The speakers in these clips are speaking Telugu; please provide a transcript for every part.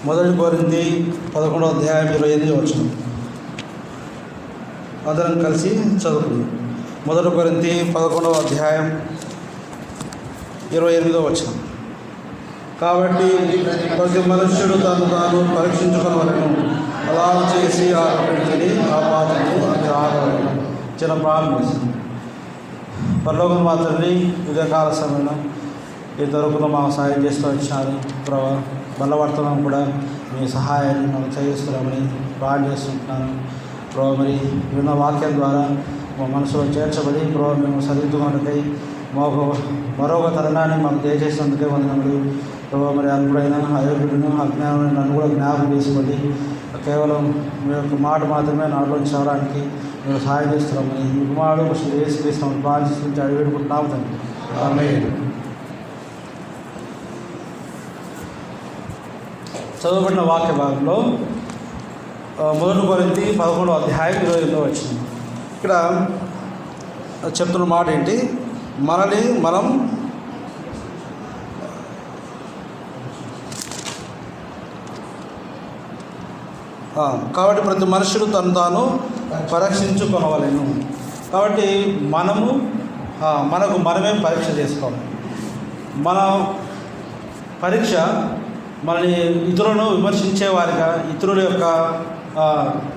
మొదటి కొరింథీ 11వ అధ్యాయం 28వ వచనం. అందరం కలిసి చదువుకుందాం. మొదటి కొరింథీ 11వ అధ్యాయం 28వ వచనం. కాబట్టి ప్రతి మనుష్యుడు తను తాను పరీక్షించుకోవాలను, అలా చేసి ఆరోపించని ఆ పాపము అది ఆగవలను. చిన్న ప్రారంభించింది. పరలోకం మాత్రమే ఉదయకాల సమయంలో ఇంతవరకు మాకు సహాయం చేస్తూ వచ్చినారు. ప్రభావ బలవర్తనం కూడా మీ సహాయాన్ని మాకు చేయిస్తున్నామని ప్రార్థన చేస్తుంటున్నాను. ప్రభావ మరి విన్న వాక్యం ద్వారా మా మనసులో చేర్చబడి ప్రభావ మేము సరిదిద్దుకున్నకై మాకు మరొక తరుణాన్ని మాకు దయచేసినందుకే వందనములు. ప్రభావ మరి అల్పుడైన అయోగ్యుడును అజ్ఞానులను నన్ను కూడా జ్ఞాపకం చేసుకోండి. కేవలం మీ యొక్క మాట మాత్రమే నాలో చదవడానికి మేము సహాయం చేస్తున్నామని మీ కుమారుడు యేసుక్రీస్తును ప్రార్థించి అడిగిపెట్టుకుంటున్నాము తండ్రి. ఆమేన్. చదవబడిన వాక్య భాగంలో మొదటి కొరింథీ 11వ అధ్యాయం 28వ వచనం. ఇక్కడ చెప్తున్న మాట ఏంటి? మనల్ని మనం కాబట్టి ప్రతి మనుషుడు తను తాను పరీక్షించుకొనవలెను. కాబట్టి మనకు మనమే పరీక్ష చేసుకోవాలి. మన పరీక్ష మనని ఇతరులను విమర్శించేవారిగా, ఇతరుల యొక్క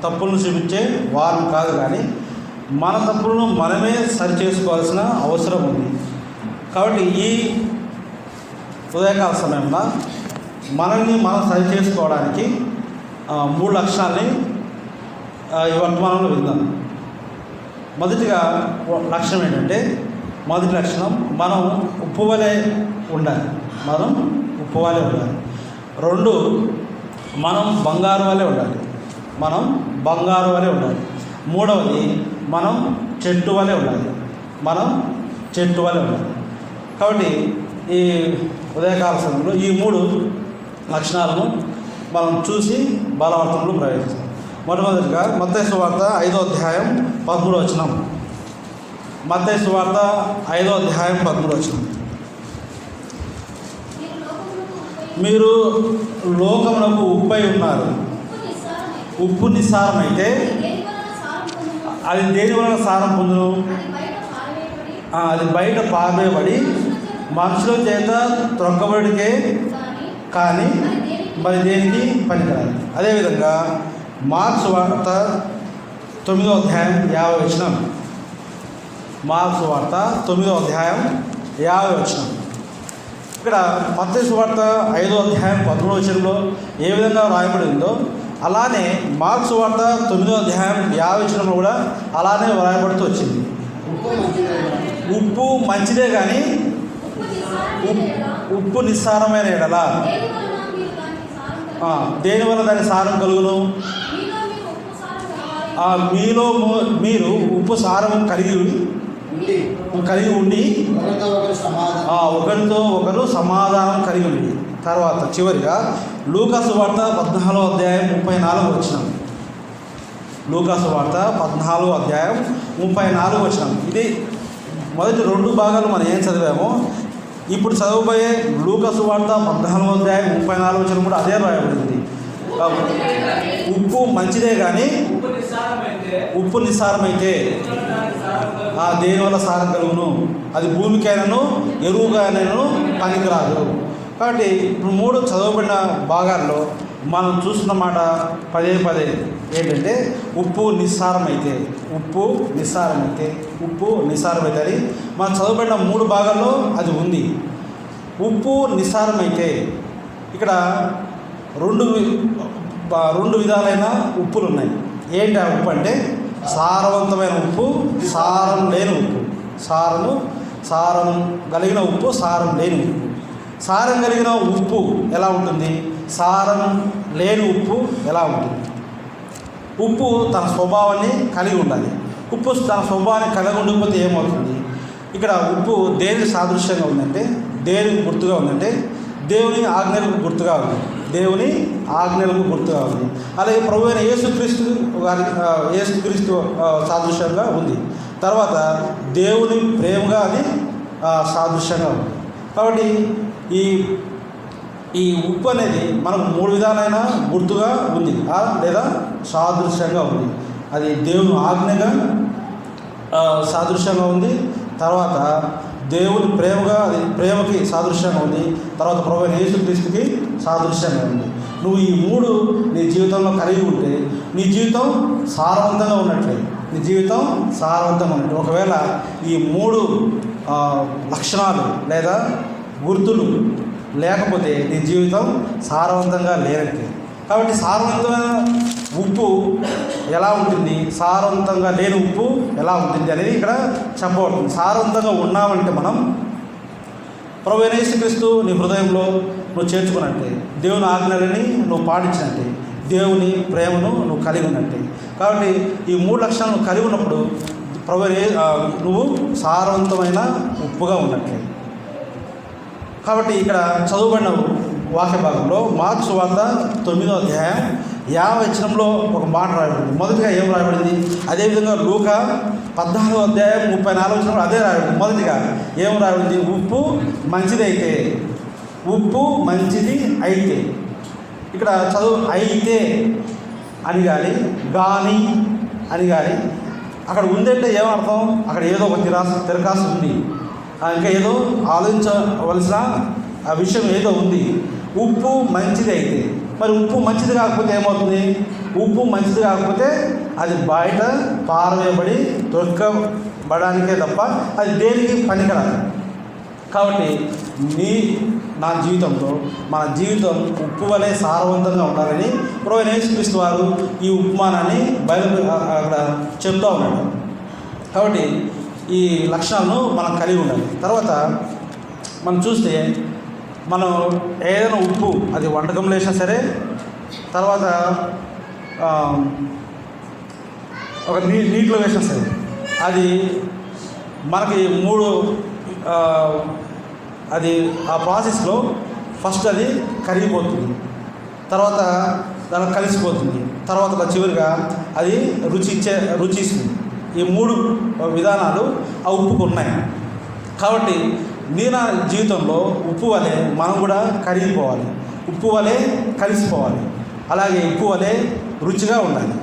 తప్పులను చూపించే వారు కాదు, కానీ మన తప్పులను మనమే సరి చేసుకోవాల్సిన అవసరం ఉంది. కాబట్టి ఈ ఉదయకాల సమయంలో మనల్ని మనం సరి చేసుకోవడానికి 3 లక్షణాలని ఈ వర్తమానంలో విందాం. మొదటిగా లక్షణం ఏంటంటే, మొదటి లక్షణం మనం ఉప్పు వలె ఉండాలి. మనం ఉప్పు వలె ఉండాలి. 2, మనం బంగారు వలె ఉండాలి. మనం బంగారు వలె ఉండాలి. 3వది మనం చెట్టు వలె ఉండాలి. మనం చెట్టు వలె ఉండాలి. కాబట్టి ఈ ఉదయకాల సమయంలో ఈ 3 లక్షణాలను మనం చూసి బలవర్తనలో ప్రవేశిస్తాం. మొట్టమొదటిగా మత్తయి సువార్త 5వ అధ్యాయం 13వ వచనం. మత్తయి సువార్త 5వ అధ్యాయం 13వ వచనం. మీరు లోకమునకు ఉప్పై ఉన్నారు. ఉప్పు నిస్సారమైతే అది దేని వలన సారం పొందును? అది బయట పారవేయబడి మనుషుల చేత త్రొక్కబడికే కానీ మరి దేనికి పనికిరాదు. అదేవిధంగా మార్క్స్ వార్త 9వ అధ్యాయం 50వ వచనం. మార్క్స్ వార్త 9వ అధ్యాయం 50వ వచనం. ఇక్కడ మత్తయి సువార్త 5వ అధ్యాయం 13వ వచనంలో ఏ విధంగా రాయబడి ఉందో అలానే మార్క్స్ వార్త 9వ అధ్యాయం 50వ వచనంలో కూడా అలానే రాయబడుతూ వచ్చింది. ఉప్పు మంచిదే కానీ ఉప్పు నిస్సారమైన ఎడల దేనివల్ల దాని సారం కలుగును? మీలో మీరు ఉప్పు సారం కలిగి ఉండి ఒకరితో ఒకరు సమాధానం కలిగి ఉండి. తర్వాత చివరిగా లూకాసు వార్త 14వ అధ్యాయం 34వ వచనం. లూకాసు వార్త 14వ అధ్యాయం 34వ వచనం. ఇది మొదటి 2 భాగాలు మనం ఏం చదివామో ఇప్పుడు చదవబోయే లూకాసు వార్త 14వ అధ్యాయం 34వ వచనం కూడా అదే రాయబడింది. ఉప్పు మంచిదే కానీ ఉప్పు నిస్సారమైతే దేనివల్ల సారం కలుగును? అది భూమికైనను ఎరువుగానైనను పనికిరాదు. కాబట్టి ఇప్పుడు 3 చదవబడిన భాగాల్లో మనం చూస్తున్న మాట పదే ఏంటంటే ఉప్పు నిస్సారమైతే అని మనం చదవబడిన 3 భాగాల్లో అది ఉంది. ఉప్పు నిస్సారమైతే ఇక్కడ 2 విధాలైన ఉప్పులు ఉన్నాయి. ఏంటి ఆ ఉప్పు అంటే? సారవంతమైన ఉప్పు, సారం లేని ఉప్పు. సారం కలిగిన ఉప్పు, సారం లేని ఉప్పు. సారం కలిగిన ఉప్పు ఎలా ఉంటుంది? సారం లేని ఉప్పు ఎలా ఉంటుంది? ఉప్పు తన స్వభావాన్ని కలిగి ఉండాలి. ఉప్పు తన స్వభావాన్ని కలిగి ఉండకపోతే ఏమవుతుంది? ఇక్కడ ఉప్పు దేనికి సాదృశ్యంగా ఉందంటే, దేనికి గుర్తుగా ఉందంటే దేవుని ఆజ్ఞలకు గుర్తుగా ఉంది. అలాగే ప్రభు అయిన యేసుక్రీస్తు సాదృశ్యంగా ఉంది. తర్వాత దేవుని ప్రేమగా అది సాదృశ్యంగా ఉంది. కాబట్టి ఈ ఈ ఉప్పు అనేది మనకు 3 విధాలైన గుర్తుగా ఉంది లేదా సాదృశ్యంగా ఉంది. అది దేవుని ఆజ్ఞగా సాదృశ్యంగా ఉంది, తర్వాత దేవుని ప్రేమగా అది ప్రేమకి సాదృశ్యంగా ఉంది, తర్వాత ప్రభువైన యేసుక్రీస్తుకి సాదృశ్యంగా ఉంది. నువ్వు ఈ 3 నీ జీవితంలో కలిగి ఉంటే నీ జీవితం సారవంతంగా ఉన్నట్లే. నీ జీవితం సారవంతంగా ఉన్నట్టు. ఒకవేళ ఈ 3 లక్షణాలు లేదా గుర్తులు లేకపోతే నీ జీవితం సారవంతంగా లేనట్లే. కాబట్టి సారవంతమైన ఉప్పు ఎలా ఉంటుంది, సారవంతంగా లేని ఉప్పు ఎలా ఉంటుంది అనేది ఇక్కడ చెప్పబడుతుంది. సారవంతంగా ఉన్నామంటే మనం ప్రభువైన యేసుక్రీస్తు నీ హృదయంలో నువ్వు చేర్చుకున్నట్టే, దేవుని ఆజ్ఞలని నువ్వు పాటించినట్టే, దేవుని ప్రేమను నువ్వు కలిగి ఉన్నట్టే. కాబట్టి ఈ 3 లక్షణాలు కలిగి ఉన్నప్పుడు నువ్వు సారవంతమైన ఉప్పుగా ఉన్నట్లే. కాబట్టి ఇక్కడ చదువుబడిన వాక్య భాగంలో మార్కు సువార్త 9వ అధ్యాయం 50వ వచనంలో ఒక మాట రాయబడింది. మొదటిగా ఏం రాయబడింది? అదేవిధంగా లూకా 14వ అధ్యాయం 34వ వచనంలో అదే రాయబడింది. మొదటిగా ఏం రాయబడింది? ఉప్పు మంచిదైతే, ఉప్పు మంచిది అయితే. ఇక్కడ చదువు అయితే అని కానీ అని కానీ అక్కడ ఉందంటే ఏమర్థం? అక్కడ ఏదో ఒక తిరకాసు ఉంది, ఇంకా ఏదో ఆలోచించవలసిన ఆ విషయం ఏదో ఉంది. ఉప్పు మంచిది అయితే, మరి ఉప్పు మంచిది కాకపోతే ఏమవుతుంది? ఉప్పు మంచిది కాకపోతే అది బయట పారవేయబడి దొరకబడానికే తప్ప అది దేనికి పనికిరాదు. కాబట్టి నా జీవితంలో మన జీవితం ఉప్పు వలె సారవంతంగా ఉండాలని ప్రభువైన యేసుక్రీస్తు వారు ఈ ఉపమానాన్ని అక్కడ చెప్తూ ఉన్నాడు. కాబట్టి ఈ లక్షణాలను మనం కలిగి ఉండాలి. తర్వాత మనం చూస్తే మనం ఏదైనా ఉప్పు అది వంటకంలో వేసినా సరే, తర్వాత ఒక నీటిలో వేసినా సరే, అది మనకి 3 అది ఆ ప్రాసెస్లో ఫస్ట్ అది కరిగిపోతుంది, తర్వాత దానికి కలిసిపోతుంది, తర్వాత చివరిగా అది రుచి ఇస్తుంది. ఈ 3 విధానాలు ఆ ఉప్పుకు ఉన్నాయి. కాబట్టి నా జీవితంలో ఉప్పు వలె మనం కూడా కరిగిపోవాలి, ఉప్పు వలె కలిసిపోవాలి, అలాగే ఉప్పు వలె రుచిగా ఉండాలి.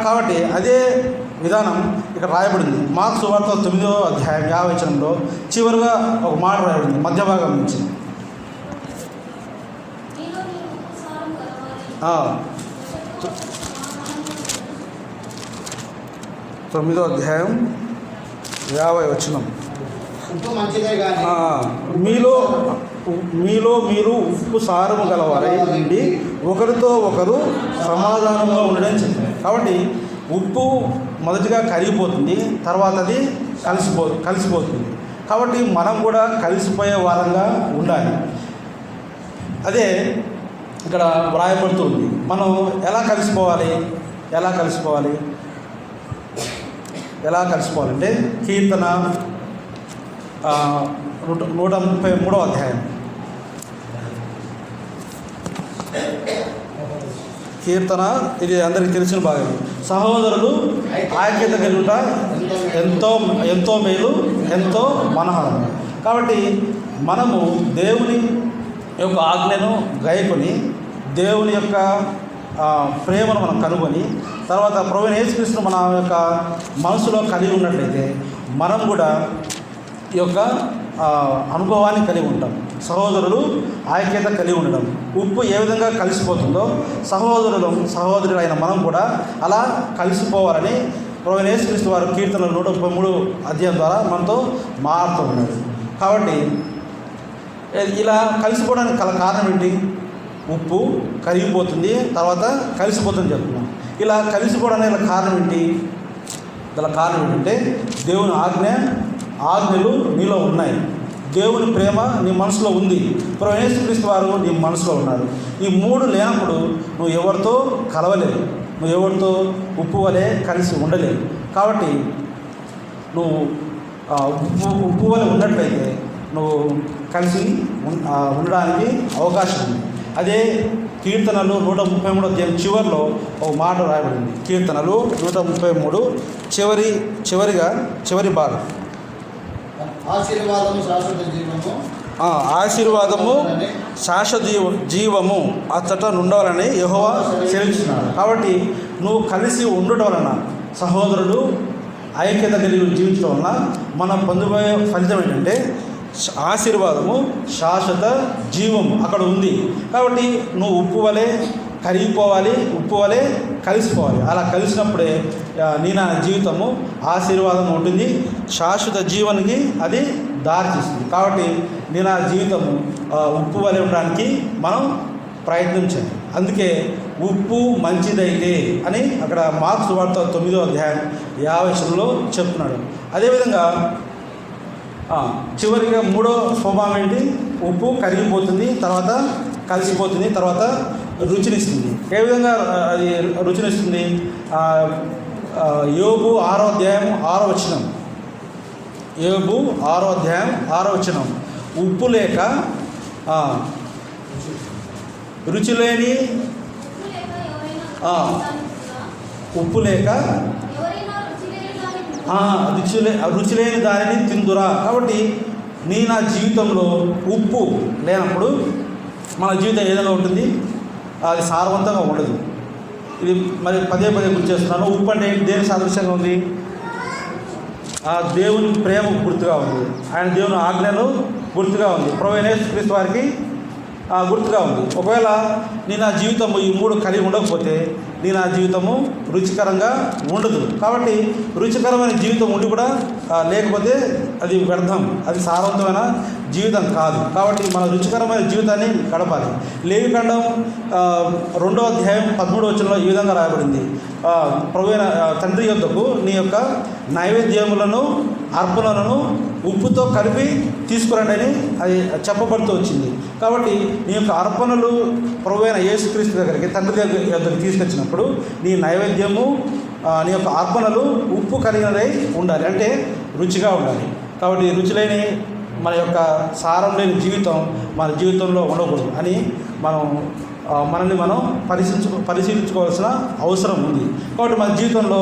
కాబట్టి అదే విధానం ఇక్కడ రాయబడింది. మార్కు సువార్త 9వ అధ్యాయం 50వ వచనంలో చివరిగా ఒక మాట రాయబడింది మధ్య భాగం నుంచి. 9వ అధ్యాయం 50వ వచనం. మీలో మీరు ఉప్పు సారము గలవారై ఉండి ఒకరితో ఒకరు సమాధానంగా ఉండడం చెప్పారు. కాబట్టి ఉప్పు మొదటిగా కరిగిపోతుంది, తర్వాత అది కలిసిపోతుంది. కాబట్టి మనం కూడా కలిసిపోయే వారంగా ఉండాలి. అదే ఇక్కడ వ్రాయబడుతుంది. మనం ఎలా కలిసిపోవాలంటే కీర్తన 133వ అధ్యాయం. కీర్తన ఇది అందరికీ తెలిసిన భాగం. సహోదరులు ఐక్యత కలుగుట ఎంతో మేలు, ఎంతో మనోహరం. కాబట్టి మనము దేవుని యొక్క ఆజ్ఞను గైకొని దేవుని యొక్క ప్రేమను మనం కనుగొని తర్వాత ప్రభువైన యేసుక్రీస్తును మన యొక్క మనసులో కలిగి ఉన్నట్లయితే మనం కూడా ఈ యొక్క అనుభవాన్ని కలిగి ఉంటాం. సహోదరులు ఐక్యత కలిగి ఉండడం, ఉప్పు ఏ విధంగా కలిసిపోతుందో సహోదరులైన మనం కూడా అలా కలిసిపోవాలని ప్రభువైన యేసుక్రీస్తు వారు కీర్తన 133 అధ్యాయం ద్వారా మనతో మారుతూ ఉన్నాడు. కాబట్టి ఇలా కలిసిపోవడానికి కారణం ఏంటి? ఉప్పు కరిగిపోతుంది, తర్వాత కలిసిపోతుంది చెప్తున్నాం. ఇలా కలిసిపోవడానికి కారణం ఏంటి? గల కారణం ఏంటంటే దేవుని ఆజ్ఞలు నీలో ఉన్నాయి, దేవుని ప్రేమ నీ మనసులో ఉంది, ప్రభువైన యేసుక్రీస్తు వారు నీ మనసులో ఉన్నారు. ఈ 3 లేనప్పుడు నువ్వు ఎవరితో కలవలేవు, నువ్వు ఎవరితో ఉప్పు వలె కలిసి ఉండలేవు. కాబట్టి నువ్వు ఉప్పు వలె ఉన్నట్లయితే నువ్వు కలిసి ఉండడానికి అవకాశం ఉంది. అదే కీర్తనలు 133 అధ్యాయం చివరిలో ఒక మాట రాయబడింది. కీర్తనలు 133 చివరి భాగం. ఆశీర్వాదము శాశ్వత జీవము, ఆశీర్వాదము శాశ్వత జీవము అచ్చట ఉండాలని యెహోవా సెలవిస్తున్నాడు. కాబట్టి నువ్వు కలిసి ఉండటం వలన, సహోదరుడు ఐక్యత కలిగి జీవించడం వలన మనం పొందబోయే ఫలితం ఏంటంటే ఆశీర్వాదము, శాశ్వత జీవము అక్కడ ఉంది. కాబట్టి నువ్వు ఉప్పు వలె కరిగిపోవాలి, ఉప్పు వలె కలిసిపోవాలి. అలా కలిసినప్పుడే నా జీవితము ఆశీర్వాదం ఉంటుంది, శాశ్వత జీవనికి అది దారి తీస్తుంది. కాబట్టి నా జీవితము ఉప్పు వలె ఉండడానికి మనం ప్రయత్నం చేయాలి. అందుకే ఉప్పు మంచిదైతే అని అక్కడ మార్కు సువార్త 9వ అధ్యాయం 50 చెప్తున్నాడు. అదేవిధంగా చివరిగా 3వ స్వభావం ఏంటి? ఉప్పు కరిగిపోతుంది, తర్వాత కలిసిపోతుంది, తర్వాత రుచినిస్తుంది. ఏ విధంగా అది రుచినిస్తుంది? యోబు 6వ అధ్యాయం 6వ వచనం. యోబు 6వ అధ్యాయం 6వ వచనం. ఉప్పు లేక రుచి లేని ఉప్పు లేక రుచి లేని దానిని తిందురా. కాబట్టి నా జీవితంలో ఉప్పు లేనప్పుడు మన జీవితం ఏదైనా ఉంటుంది, అది సారవంతంగా ఉండదు. ఇది మరి పదే గుర్తు చేస్తున్నాను. ఉప్పు అంటే దేని సాదృశ్యంగా ఉంది? దేవుని ప్రేమ గుర్తుగా ఉంది, ఆయన దేవుని ఆజ్ఞలు గుర్తుగా ఉంది, ప్రభువైన యేసుక్రీస్తు వారికి గుర్తుగా ఉంది. ఒకవేళ నా జీవితము ఈ 3 కలిగి ఉండకపోతే నా జీవితము రుచికరంగా ఉండదు. కాబట్టి రుచికరమైన జీవితం ఉండి కూడా లేకపోతే అది వ్యర్థం, అది సారవంతమైన జీవితం కాదు. కాబట్టి మన రుచికరమైన జీవితాన్ని గడపాలి. లేవికాండం 2వ అధ్యాయం 13వ వచనంలో ఈ విధంగా రాయబడింది, ప్రభువైన తండ్రి యొద్దకు నీ యొక్క నైవేద్యములను, అర్పణలను ఉప్పుతో కలిపి తీసుకురండి అని అది చెప్పబడుతూ వచ్చింది. కాబట్టి నీ యొక్క అర్పణలు ప్రభువైన యేసుక్రీస్తు దగ్గరికి, తండ్రి దగ్గరికి తీసుకొచ్చినప్పుడు నీ నైవేద్యము, నీ యొక్క అర్పణలు ఉప్పు కలిగినదై ఉండాలి, అంటే రుచిగా ఉండాలి. కాబట్టి రుచి లేని మన యొక్క సారం లేని జీవితం మన జీవితంలో ఉండకూడదు అని మనల్ని మనం పరిశీలించుకోవాల్సిన అవసరం ఉంది. కాబట్టి మన జీవితంలో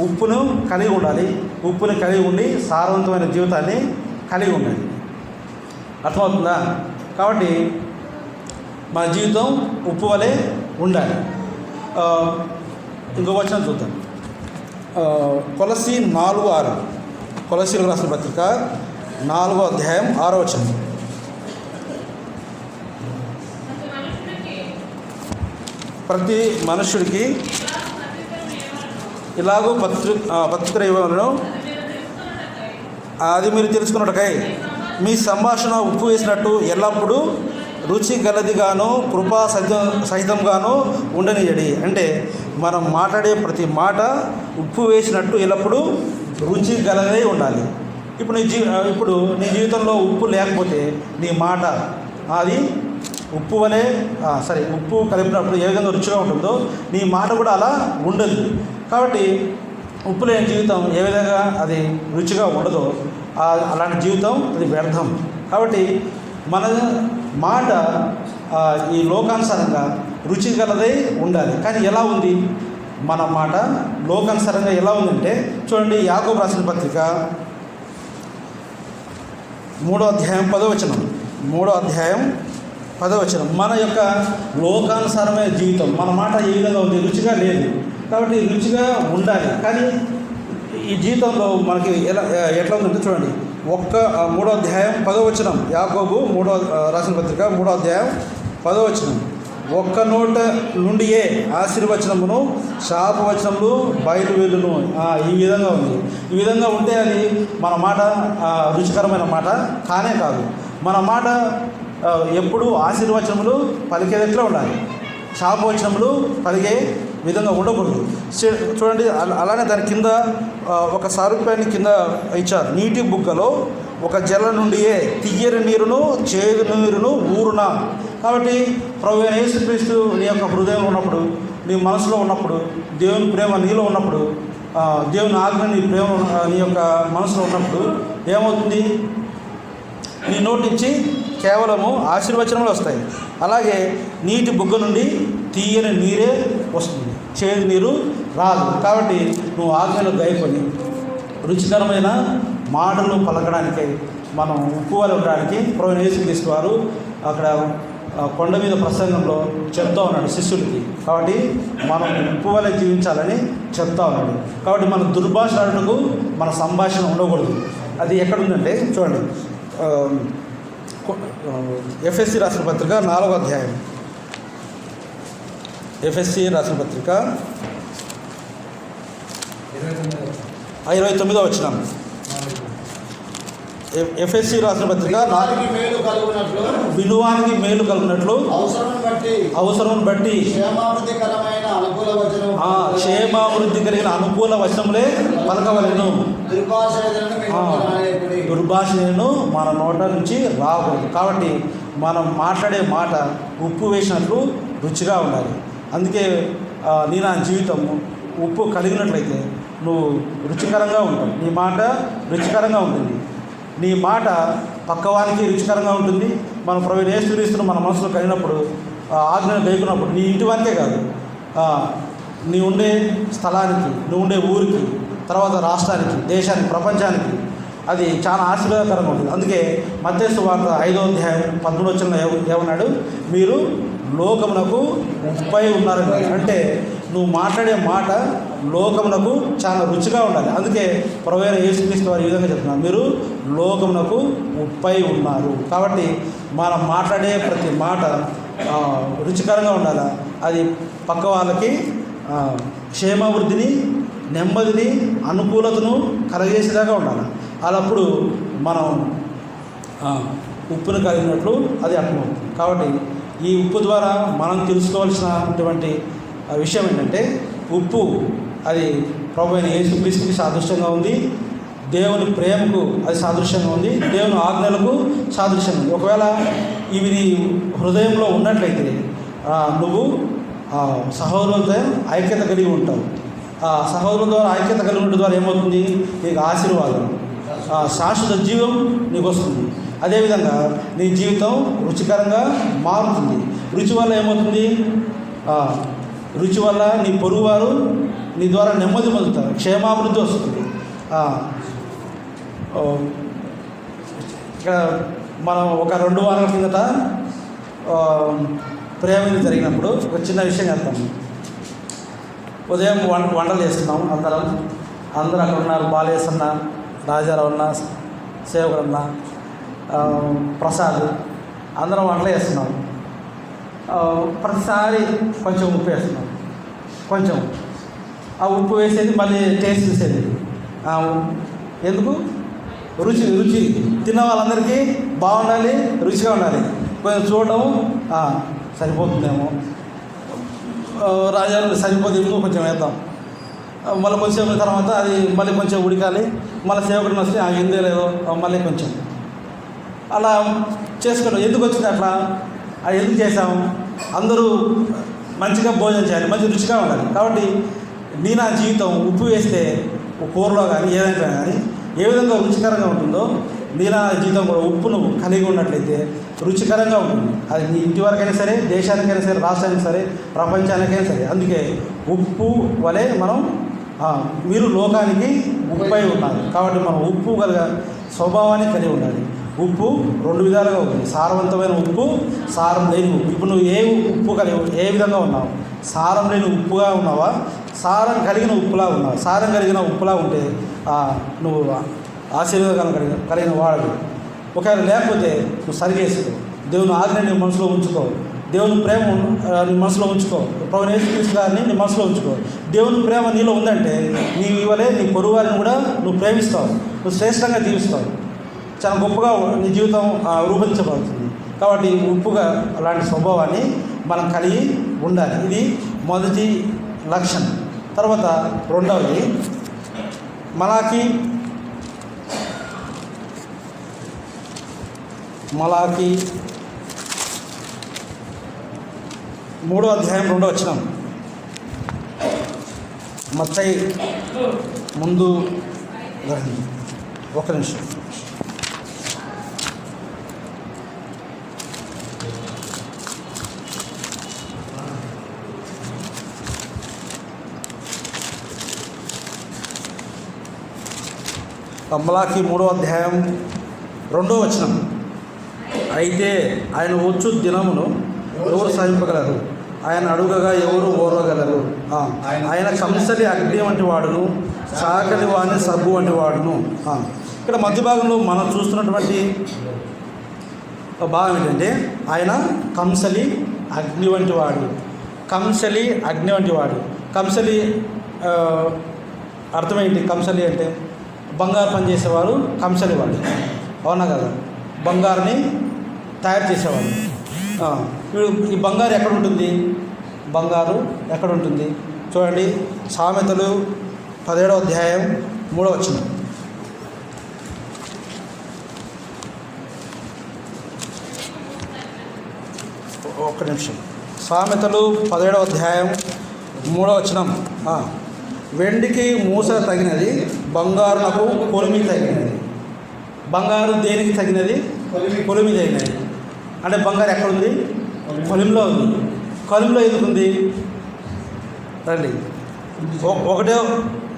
ఉప్పును కలిగి ఉండాలి, ఉప్పుని కలిగి ఉండి సారవంతమైన జీవితాన్ని కలిగి ఉండాలి. అర్థమవుతుందా? కాబట్టి మన జీవితం ఉప్పు వలె ఉండాలి. ఇంకో వచనం చూద్దాం. కొలస్సీ 4:6, కొలస్సీలకు రాసిన పత్రిక 4వ అధ్యాయం 6వ వచనం. ప్రతి మనుష్యుడికి ఇలాగూ పత్రిక ఇవ్వను, అది మీరు తెలుసుకున్నట్టుకై మీ సంభాషణ ఉప్పు వేసినట్టు ఎల్లప్పుడూ రుచి గలదిగాను కృపా సహితంగాను ఉండనియడి. అంటే మనం మాట్లాడే ప్రతి మాట ఉప్పు వేసినట్టు ఎల్లప్పుడూ రుచి గలదై ఉండాలి. ఇప్పుడు నీ జీవితంలో ఉప్పు లేకపోతే నీ మాట అది ఉప్పు వలె ఉప్పు కలిపినప్పుడు ఏ విధంగా రుచిగా ఉంటుందో నీ మాట కూడా అలా ఉండదు. కాబట్టి ఉప్పు లేని జీవితం ఏ విధంగా అది రుచిగా ఉండదో అలాంటి జీవితం అది వ్యర్థం. కాబట్టి మన మాట ఈ లోకానుసారంగా రుచి గలదై ఉండాలి. కానీ ఎలా ఉంది మన మాట? లోకానుసారంగా ఎలా ఉందంటే చూడండి, యాకోబు రాసిన పత్రిక 3వ అధ్యాయం 10వ వచనం. 3వ అధ్యాయం 10వ వచనం. మన యొక్క లోకానుసారమైన జీవితం, మన మాట ఏ విధంగా ఉంది? రుచిగా లేదు. కాబట్టి రుచిగా ఉండాలి. కానీ ఈ జీవితంలో మనకి ఎట్లా ఉందంటే చూడండి, 3వ అధ్యాయం 10వ వచనం. యాకోబు రాసిన పత్రిక 3వ అధ్యాయం 10వ వచనం. ఒక్క నోట నుండియే ఆశీర్వచనమును శాపవచనములు బయలువెళ్ళును. ఈ విధంగా ఉంది. ఈ విధంగా ఉంటే అది మన మాట రుచికరమైన మాట కానే కాదు. మన మాట ఎప్పుడు ఆశీర్వచనములు పలికేదట్లా ఉండాలి, శాపవచనములు పలికే విధంగా ఉండకూడదు. చూడండి, అలానే దాని కింద ఒక సారూప్యాన్ని కింద ఇచ్చారు. నీటి బుగ్గలో ఒక జల నుండియే తియ్యని నీరును చేదు నీరును ఊరునా. కాబట్టి ప్రభువైన యేసుక్రీస్తు నీ యొక్క హృదయంలో ఉన్నప్పుడు, నీ మనసులో ఉన్నప్పుడు, దేవుని ప్రేమ నీలో ఉన్నప్పుడు, దేవుని ఆజ్ఞ నీ ప్రేమ నీ యొక్క మనసులో ఉన్నప్పుడు ఏమవుతుంది? నీ నోటి నుంచి కేవలము ఆశీర్వచనములు వస్తాయి. అలాగే నీటి బుగ్గ నుండి తీయని నీరే వస్తుంది, చేదు నీరు రాదు. కాబట్టి నువ్వు ఆజ్ఞలు గాయకొని రుచికరమైన మాటలు పలకడానికై మనం ఉప్పు వలె ఉండడానికి ప్రభువైన యేసుక్రీస్తు వారు అక్కడ కొండ మీద ప్రసంగంలో చెప్తా ఉన్నాడు శిష్యులకి. కాబట్టి మనం ఉప్పు వలె జీవించాలని చెప్తా ఉన్నాడు. కాబట్టి మన దుర్భాషలకు మన సంభాషణ ఉండకూడదు. అది ఎక్కడుందంటే చూడండి, ఎఫ్ఎస్సి రాసిన పత్రిక 4వ అధ్యాయం. ఎఫ్ఎస్సి రాసిన పత్రిక 29వ వచనం. ఎఫ్ఎస్సి రాసిన పత్రిక విలువానికి మేలు కలుగునట్లు అవసరం బట్టి క్షేమాభివృద్ధి కలిగిన అనుకూల వచనములే పలకవలెను. దుర్భాషను మన నోట నుంచి రాకూడదు. కాబట్టి మనం మాట్లాడే మాట ఉప్పు వేసినట్లు రుచిగా ఉండాలి. అందుకే నీ నా జీవితం ఉప్పు కలిగినట్లయితే నువ్వు రుచికరంగా ఉంటావు. నీ మాట రుచికరంగా ఉంటుంది. నీ మాట పక్కవానికి రుచికరంగా ఉంటుంది. మన ప్రభువైన యేసుక్రీస్తును మన మనసులో కలిగినప్పుడు, ఆజ్ఞను గైకొన్నప్పుడు నీ ఇంటి వారికే కాదు, నీ ఉండే స్థలానికి, నువ్వు ఉండే ఊరికి, తర్వాత రాష్ట్రానికి, దేశానికి, ప్రపంచానికి అది చాలా ఆశీర్వాదకరంగా ఉంటుంది. అందుకే మత్తయి సువార్త 5వ అధ్యాయం 13వ వచనంలో ఏమన్నాడు? మీరు లోకమునకు ఉప్పై ఉన్నారని. అంటే నువ్వు మాట్లాడే మాట లోకమునకు చాలా రుచిగా ఉండాలి. అందుకే ప్రభువైన యేసుక్రీస్తు వారు ఈ విధంగా చెప్తున్నారు, మీరు లోకమునకు ఉప్పై ఉన్నారు. కాబట్టి మనం మాట్లాడే ప్రతి మాట రుచికరంగా ఉండాలి. అది పక్క వాళ్ళకి క్షేమాభివృద్ధిని, నెమ్మదిని, అనుకూలతను కలగజేసేలాగా ఉండాలి. అలాప్పుడు మనం ఉప్పును కలిగినట్లు అది అర్థమవుతుంది. కాబట్టి ఈ ఉప్పు ద్వారా మనం తెలుసుకోవాల్సినటువంటి విషయం ఏంటంటే, ఉప్పు అది ప్రభువైన యేసుక్రీస్తుకి సాదృశ్యంగా ఉంది, దేవుని ప్రేమకు అది సాదృశ్యంగా ఉంది, దేవుని ఆజ్ఞలకు సాదృశ్యంగా ఉంది. ఒకవేళ ఇవి నీ హృదయంలో ఉన్నట్లయితే నువ్వు సహోదరులతో ఐక్యత కలిగి ఉంటావు. సహోదరుల ద్వారా ఐక్యత కలిగి ఉండడం ద్వారా ఏమవుతుంది? నీకు ఆశీర్వాదం, శాశ్వత జీవం నీకు వస్తుంది. అదేవిధంగా నీ జీవితం రుచికరంగా మారుతుంది. రుచి వల్ల ఏమవుతుంది? రుచి వల్ల నీ పొరుగువారు నీ ద్వారా నెమ్మది పొందుతారు, క్షేమాభివృద్ధి వస్తుంది. ఇక్కడ మనం ఒక 2 వారాల కిందట ప్రేమలు జరిగినప్పుడు ఒక చిన్న విషయం చేస్తాం. ఉదయం వంటలు చేస్తున్నాం. అందరూ అక్కడ ఉన్నారు. బాలేసన్న, రాజారావు అన్న, సేవకుడన్న, ప్రసాద్, అందరం వంటలు చేస్తున్నాం. ప్రతిసారి కొంచెం ఉప్పు వేస్తున్నాం. కొంచెం ఆ ఉప్పు వేసేది మళ్ళీ టేస్ట్ చూసేది. ఎందుకు? రుచి తిన్న వాళ్ళందరికీ బాగుండాలి, రుచిగా ఉండాలి. కొంచెం చూడడం సరిపోతుందేమో, రాజాలు సరిపోతే ఇంకో కొంచెం వేద్దాం, మళ్ళీ కొంచెం తర్వాత అది మళ్ళీ కొంచెం ఉడకాలి, మళ్ళీ సేవకుడిని వస్తే ఎందే లేదో మళ్ళీ కొంచెం అలా చేసుకోవడం. ఎందుకు వచ్చింది అట్లా? అది ఎందుకు చేసాము? అందరూ మంచిగా భోజనం చేయాలి, మంచి రుచిగా ఉండాలి. కాబట్టి నీ నా జీవితం ఉప్పు వేస్తే కూరలో కానీ ఏదైనా కానీ ఏ విధంగా రుచికరంగా ఉంటుందో నీ నా జీవితం కూడా ఉప్పును కలిగి ఉన్నట్లయితే రుచికరంగా ఉంటుంది. అది నీ ఇంటి వరకైనా సరే, దేశానికైనా సరే, రాష్ట్రానికి సరే, ప్రపంచానికైనా సరే. అందుకే ఉప్పు వలె మీరు లోకానికి ఉప్పై ఉన్నారు. కాబట్టి మనం ఉప్పు స్వభావాన్ని కలిగి ఉండాలి. ఉప్పు 2 విధాలుగా ఉంటుంది. సారవంతమైన ఉప్పు, సారం లేని ఉప్పు. ఇప్పుడు నువ్వు ఏ విధంగా ఉన్నావు? సారం లేని ఉప్పుగా ఉన్నావా? సారం కలిగిన ఉప్పులా ఉన్నావు? సారం కలిగిన ఉప్పులా ఉంటే నువ్వు ఆశీర్వాదం కలిగిన వాడు. ఒకవేళ లేకపోతే నువ్వు సరిగేసుకో. దేవుని ఆజ్ఞ నీ మనసులో ఉంచుకో. దేవుని ప్రేమ నీ మనసులో ఉంచుకో. ప్రభువైన యేసుక్రీస్తు గారిని నీ మనసులో ఉంచుకో. దేవుని ప్రేమ నీలో ఉందంటే నీవు ఇవ్వలే నీ పొరుగు వారిని కూడా నువ్వు ప్రేమిస్తావు, నువ్వు శ్రేష్టంగా జీవిస్తావు, చాలా గొప్పగా నీ జీవితం రూపొందించబడుతుంది. కాబట్టి ఉప్పుగా అలాంటి స్వభావాన్ని మనం కలిగి ఉండాలి. ఇది మొదటి లక్షణం. తర్వాత రెండవది మలాకి 3వ అధ్యాయం 2వ వచనం. మత్తయి ముందు ఒక నిమిషం. మలాకి 3వ అధ్యాయం 2వ వచనం. అయితే ఆయన వచ్చు దినమును ఎవరు సహింపగలరు, ఆయన అడుగగా ఎవరు ఓర్వగలరు. ఆయన కంసలి అగ్ని వంటి వాడును, సాకలి వాణి సబ్బు వంటి వాడును. ఇక్కడ మధ్య భాగంలో మనం చూస్తున్నటువంటి భాగం ఏంటంటే ఆయన కంసలి అగ్ని వంటి వాడు. కంసలి అగ్ని వంటి వాడు. కంసలి అర్థమేంటి? కంసలి అంటే బంగారు పని చేసేవారు కంసలి వాడు, అవునా కదా? బంగారుని తయారు చేసేవాడు. ఇప్పుడు ఈ బంగారు ఎక్కడ ఉంటుంది? బంగారు ఎక్కడ ఉంటుంది చూడండి. సామెతలు 17వ అధ్యాయం 3వ వచనం. ఒక్క నిమిషం. సామెతలు 17వ అధ్యాయం 3వ వచనం. వెండికి మూస తగినది, బంగారునకు కొలిమి తగినది. బంగారు దేనికి తగినది? కొలిమి తగినది. అంటే బంగారు ఎక్కడుంది? కొలిమిలో ఉంది. కొలిమిలో ఎందుకుంది? రండి.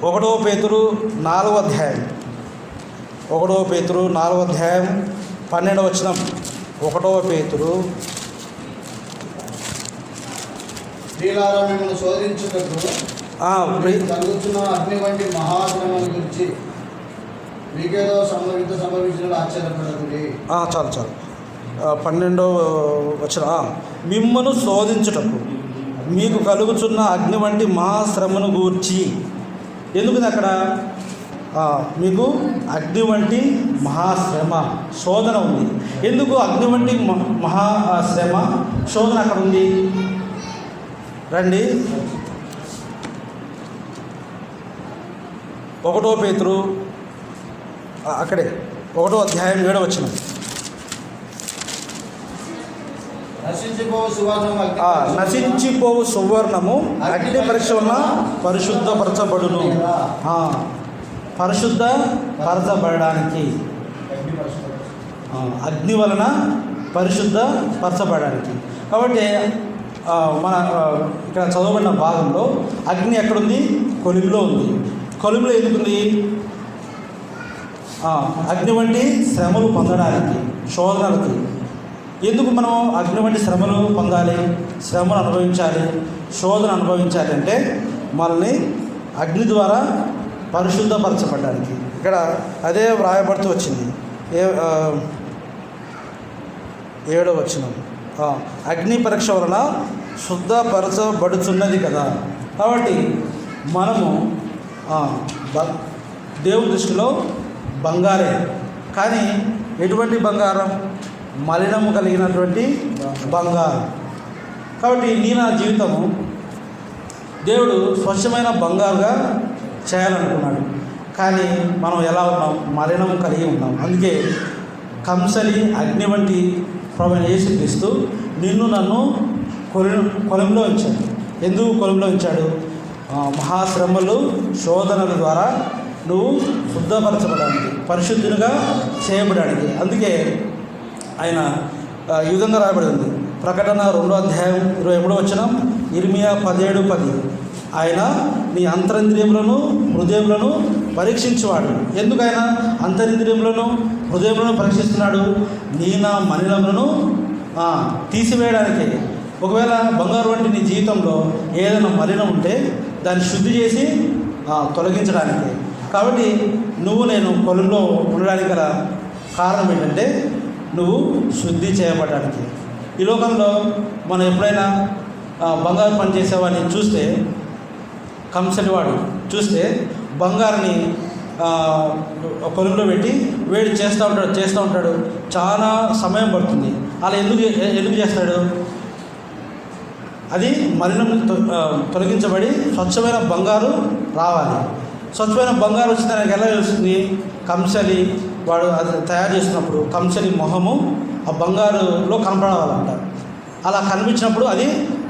1 పేతురు 4వ అధ్యాయం 1 పేతురు 4వ అధ్యాయం 12వ వచనం. 1 పేతురు మిమ్మల్ని శోధించుటకు కలుగుతున్న అగ్ని వంటి మహాశ్రమం గురించి మీకేదో సంభవించిన ఆశ్చర్యపడదు. చాలు 12వ వచనం. మిమ్మను శోధించుటకు మీకు కలుగుతున్న అగ్ని వంటి మహాశ్రమను గూర్చి. ఎందుకు అక్కడ మీకు అగ్ని వంటి మహాశ్రమ శోధన ఉంది? ఎందుకు అగ్ని వంటి మహాశ్రమ శోధన అక్కడ ఉంది? రండి. 1 పేతురు అక్కడే 1వ అధ్యాయం 7వ వచనం. నశించిపోవు సువర్ణము అగ్ని పరీక్ష వలన పరిశుద్ధపరచబడును. పరిశుద్ధపరచబడడానికి, అగ్ని వలన పరిశుద్ధపరచబడడానికి. కాబట్టి మన ఇక్కడ చదవబడిన భాగంలో అగ్ని ఎక్కడుంది? కొలిమిలో ఉంది. కొలిమిలో ఎందుకుంది? అగ్ని వంటి శ్రమలు పొందడానికి, శోధనలకి. ఎందుకు మనం అగ్ని వంటి శ్రమలు పొందాలి, శ్రమను అనుభవించాలి, శోధన అనుభవించాలి అంటే మనల్ని అగ్ని ద్వారా పరిశుద్ధపరచబడడానికి. ఇక్కడ అదే వ్రాయబడుతూ వచ్చింది. 7వ వచనం. అగ్ని పరీక్ష వలన శుద్ధపరచబడుతున్నది కదా. కాబట్టి మనము దేవుని దృష్టిలో బంగారే. కానీ ఎటువంటి బంగారం? మలినము కలిగినటువంటి బంగారం. కాబట్టి నా జీవితము దేవుడు స్వచ్ఛమైన బంగారుగా చేయాలనుకున్నాడు. కానీ మనం ఎలా ఉన్నాం? మలినము కలిగి ఉన్నాం. అందుకే కంసలి అగ్ని వంటి ప్రభువైన యేసుక్రీస్తు నిన్ను నన్ను కొలిమిలో ఉంచాడు. ఎందుకు కొలిమిలో ఉంచాడు? మహాశ్రమలు శోధనల ద్వారా నువ్వు శుద్ధపరచబడడానికి, పరిశుద్ధునిగా చేయబడడానికి. అందుకే ఆయన ఈ విధంగా రాయబడింది. ప్రకటన 2వ అధ్యాయం 23వ వచనం, ఇర్మియా 17:10. ఆయన నీ అంతరింద్రియములను హృదయములను పరీక్షించేవాడు. ఎందుకు ఆయన అంతరింద్రియములను హృదయములను పరీక్షిస్తున్నాడు? నా మలినములను తీసివేయడానికి. ఒకవేళ బంగారు వంటి నీ జీవితంలో ఏదైనా మలినం ఉంటే దాన్ని శుద్ధి చేసి తొలగించడానికి. కాబట్టి నేను కొలిమిలో ఉండడానికి గల కారణం ఏంటంటే నువ్వు శుద్ధి చేయబడడానికి. ఈ లోకంలో మనం ఎప్పుడైనా బంగారు పని చేసేవాడిని చూస్తే, కంసలివాడు చూస్తే బంగారుని కొలిమిలో పెట్టి వేడి చేస్తూ ఉంటాడు. చాలా సమయం పడుతుంది. అలా ఎందుకు చేస్తాడు? అది మలినం తొలగించబడి స్వచ్ఛమైన బంగారు రావాలి. స్వచ్ఛమైన బంగారు వచ్చిన దానికి ఎలా తెలుస్తుంది? కంసలి వాడు అది తయారు చేసినప్పుడు కంసలి మొహము ఆ బంగారులో కనపడాలంట. అలా కనిపించినప్పుడు అది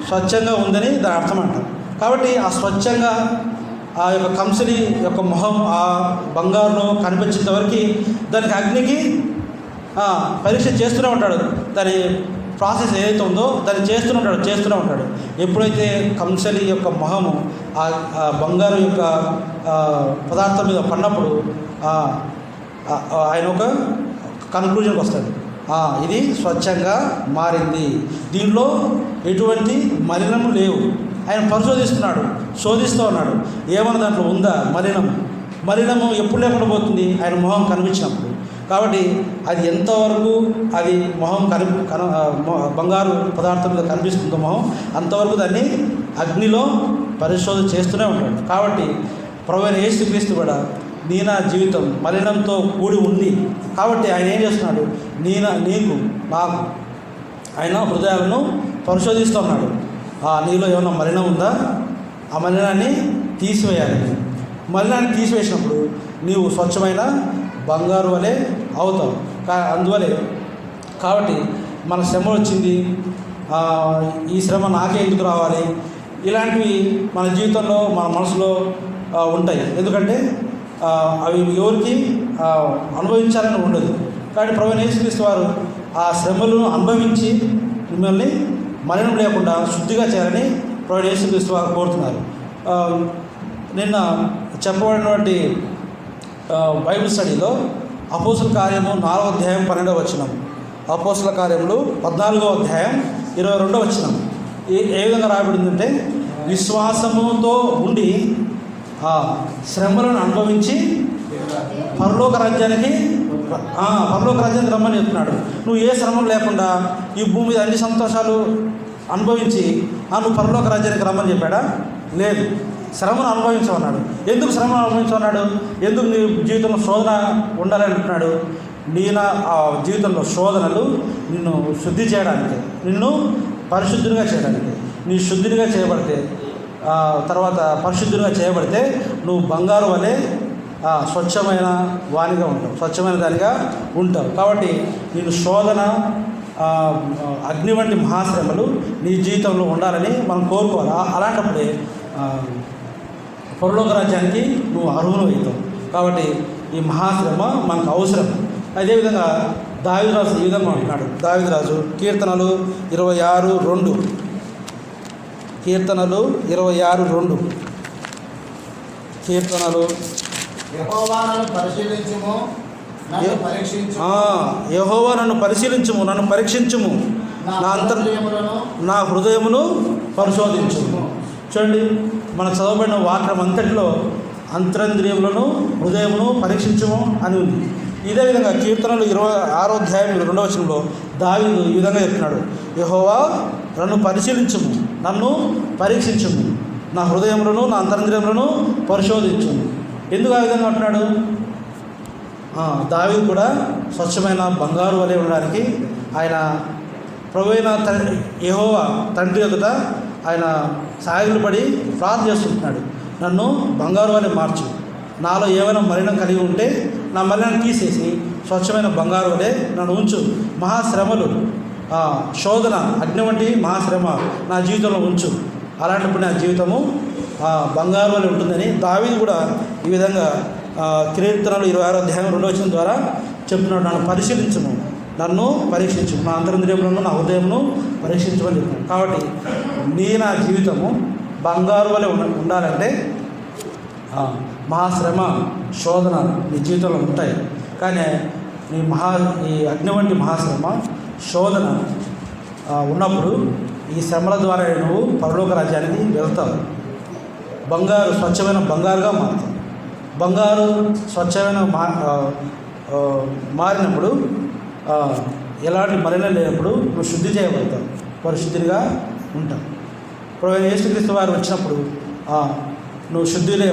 స్వచ్ఛంగా ఉందని దాని అర్థం అంట. కాబట్టి ఆ స్వచ్ఛంగా ఆ యొక్క కంసలి యొక్క మొహం ఆ బంగారులో కనిపించేంత వరకు దానికి అగ్నికి పరీక్ష చేస్తూనే ఉంటాడు. దాని ప్రాసెస్ ఏదైతే ఉందో దాన్ని చేస్తూనే ఉంటాడు. ఎప్పుడైతే కంసలి యొక్క మొహము ఆ బంగారు యొక్క పదార్థం మీద పడినప్పుడు ఆయన ఒక కన్క్లూజన్కి వస్తాడు. ఇది స్వచ్ఛంగా మారింది, దీనిలో ఎటువంటి మలినము లేవు. ఆయన పరిశోధిస్తున్నాడు, శోధిస్తూ ఉన్నాడు, ఏమన్నా దాంట్లో ఉందా మలినము ఎప్పుడు లేకుండా పోతుంది? ఆయన మొహం కనిపించినప్పుడు. కాబట్టి అది ఎంతవరకు అది మొహం బంగారు పదార్థం మీద కనిపిస్తుందో మొహం, అంతవరకు దాన్ని అగ్నిలో పరిశోధన చేస్తూనే ఉంటాడు. కాబట్టి ప్రభువైన యేసుక్రీస్తు కూడా నా జీవితం మలినంతో కూడి ఉంది కాబట్టి ఆయన ఏం చేస్తున్నాడు? నీకు నాకు ఆయన హృదయాలను పరిశోధిస్తూ ఉన్నాడు. నీలో ఏమైనా మలినం ఉందా? ఆ మలినాన్ని తీసివేయాలి. మలినాన్ని తీసివేసినప్పుడు నీవు స్వచ్ఛమైన బంగారు వలె అవుతావు. అందువలే కాబట్టి మన శ్రమ వచ్చింది, ఈ శ్రమ నాకే ఎందుకు రావాలి, ఇలాంటివి మన జీవితంలో మన మనసులో ఉంటాయి. ఎందుకంటే అవి ఎవరికి అనుభవించాలని ఉండదు. కాబట్టి ప్రభువైన యేసుక్రీస్తు వారు ఆ శ్రమలను అనుభవించి మిమ్మల్ని మలినం లేకుండా శుద్ధిగా చేయాలని ప్రభువైన యేసుక్రీస్తు వారు కోరుతున్నారు. నిన్న చెప్పబడినటువంటి బైబిల్ స్టడీలో అపోస్తుల కార్యము 4వ అధ్యాయం 12వ వచనం, అపోస్తుల కార్యములు 14వ అధ్యాయం 22వ వచనం ఏ విధంగా రాయబడిందంటే, విశ్వాసముతో ఉండి శ్రమలను అనుభవించి పరలోక రాజ్యానికి రమ్మని చెప్తున్నాడు. నువ్వు ఏ శ్రమలు లేకుండా ఈ భూమి మీద అన్ని సంతోషాలు అనుభవించి నువ్వు పరలోక రాజ్యానికి రమ్మని చెప్పాడా? లేదు, శ్రమను అనుభవించమన్నాడు. ఎందుకు శ్రమను అనుభవించమన్నాడు? ఎందుకు నీ జీవితంలో శోధన ఉండాలని అంటున్నాడు? జీవితంలో శోధనలు నిన్ను శుద్ధి చేయడానికి, నిన్ను పరిశుద్ధునిగా చేయడానికి. నీ శుద్ధినిగా చేయబడితే తర్వాత పరిశుద్ధునిగా చేయబడితే నువ్వు బంగారు వలె స్వచ్ఛమైన వానిగా ఉంటావు, స్వచ్ఛమైన దానిగా ఉంటావు. కాబట్టి నేను శోధన అగ్ని వంటి మహాశ్రమలు నీ జీవితంలో ఉండాలని మనం కోరుకోవాలి. అలాంటప్పుడే పరలోక రాజ్యానికి నువ్వు అర్హులు అవుతావు. కాబట్టి ఈ మహాశ్రమ మనకు అవసరం. అదేవిధంగా దావీదురాజు ఈ విధంగా అంటున్నాడు. దావీదురాజు కీర్తనలు 26:2, కీర్తనలు 26:2, కీర్తనలు యెహోవా నన్ను పరిశీలించుము, నన్ను పరీక్షించుము, నా హృదయమును పరిశోధించుము. చూడండి, మన చదవబడిన వాక్యం అంతటిలో అంతరంద్రియములను హృదయమును పరీక్షించుము అని ఉంది. ఇదే విధంగా కీర్తనలు 26వ అధ్యాయం 2వ వచనంలో దావీదు ఈ విధంగా చెప్తున్నాడు, యెహోవా నన్ను పరిశీలించుము, నన్ను పరీక్షించుము, నా హృదయములను నా అంతరంద్రియములను పరిశోధించుము. ఎందుకు ఆ విధంగా అంటున్నాడు? దావీదు కూడా స్వచ్ఛమైన బంగారు వలె ఉండడానికి ఆయన ప్రభువైన యెహోవా తండ్రి ఎదుట ఆయన సాగిలు పడి ప్రార్థన చేస్తుంటున్నాడు. నన్ను బంగారు వలె మార్చు, నాలో ఏమైనా మలినం కలిగి ఉంటే నా మలినాన్ని తీసేసి స్వచ్ఛమైన బంగారు వలె నన్ను ఉంచు. మహాశ్రమలు, శోధన, అగ్ని వంటి మహాశ్రమ నా జీవితంలో ఉంచు. అలాంటప్పుడు నా జీవితము బంగారు వలె ఉంటుందని దావీదు కూడా ఈ విధంగా కీర్తనలు 26వ అధ్యాయం 2వ వచనం ద్వారా చెప్తున్నాడు. నన్ను పరిశీలించుము, నన్ను పరీక్షించు, నా అంతరంద్రియములను నా హృదయమును పరీక్షించమని చెప్తున్నాడు. కాబట్టి నా జీవితము బంగారు వలె ఉండాలంటే మహాశ్రమ, శోధన నీ జీవితంలో ఉంటాయి. కానీ ఈ అగ్ని వంటి మహాశ్రమ, శోధన ఉన్నప్పుడు ఈ శ్రమల ద్వారా నువ్వు పరలోక రాజ్యానికి వెళ్తావు. బంగారు స్వచ్ఛమైన బంగారుగా మారుతావు. బంగారు స్వచ్ఛమైన మారినప్పుడు ఎలాంటి మలినం లేనప్పుడు నువ్వు శుద్ధి చేయబడతావు, పరిశుద్ధిగా ఉంటావు. ప్రభువైన యేసుక్రీస్తు వారు వచ్చినప్పుడు నువ్వు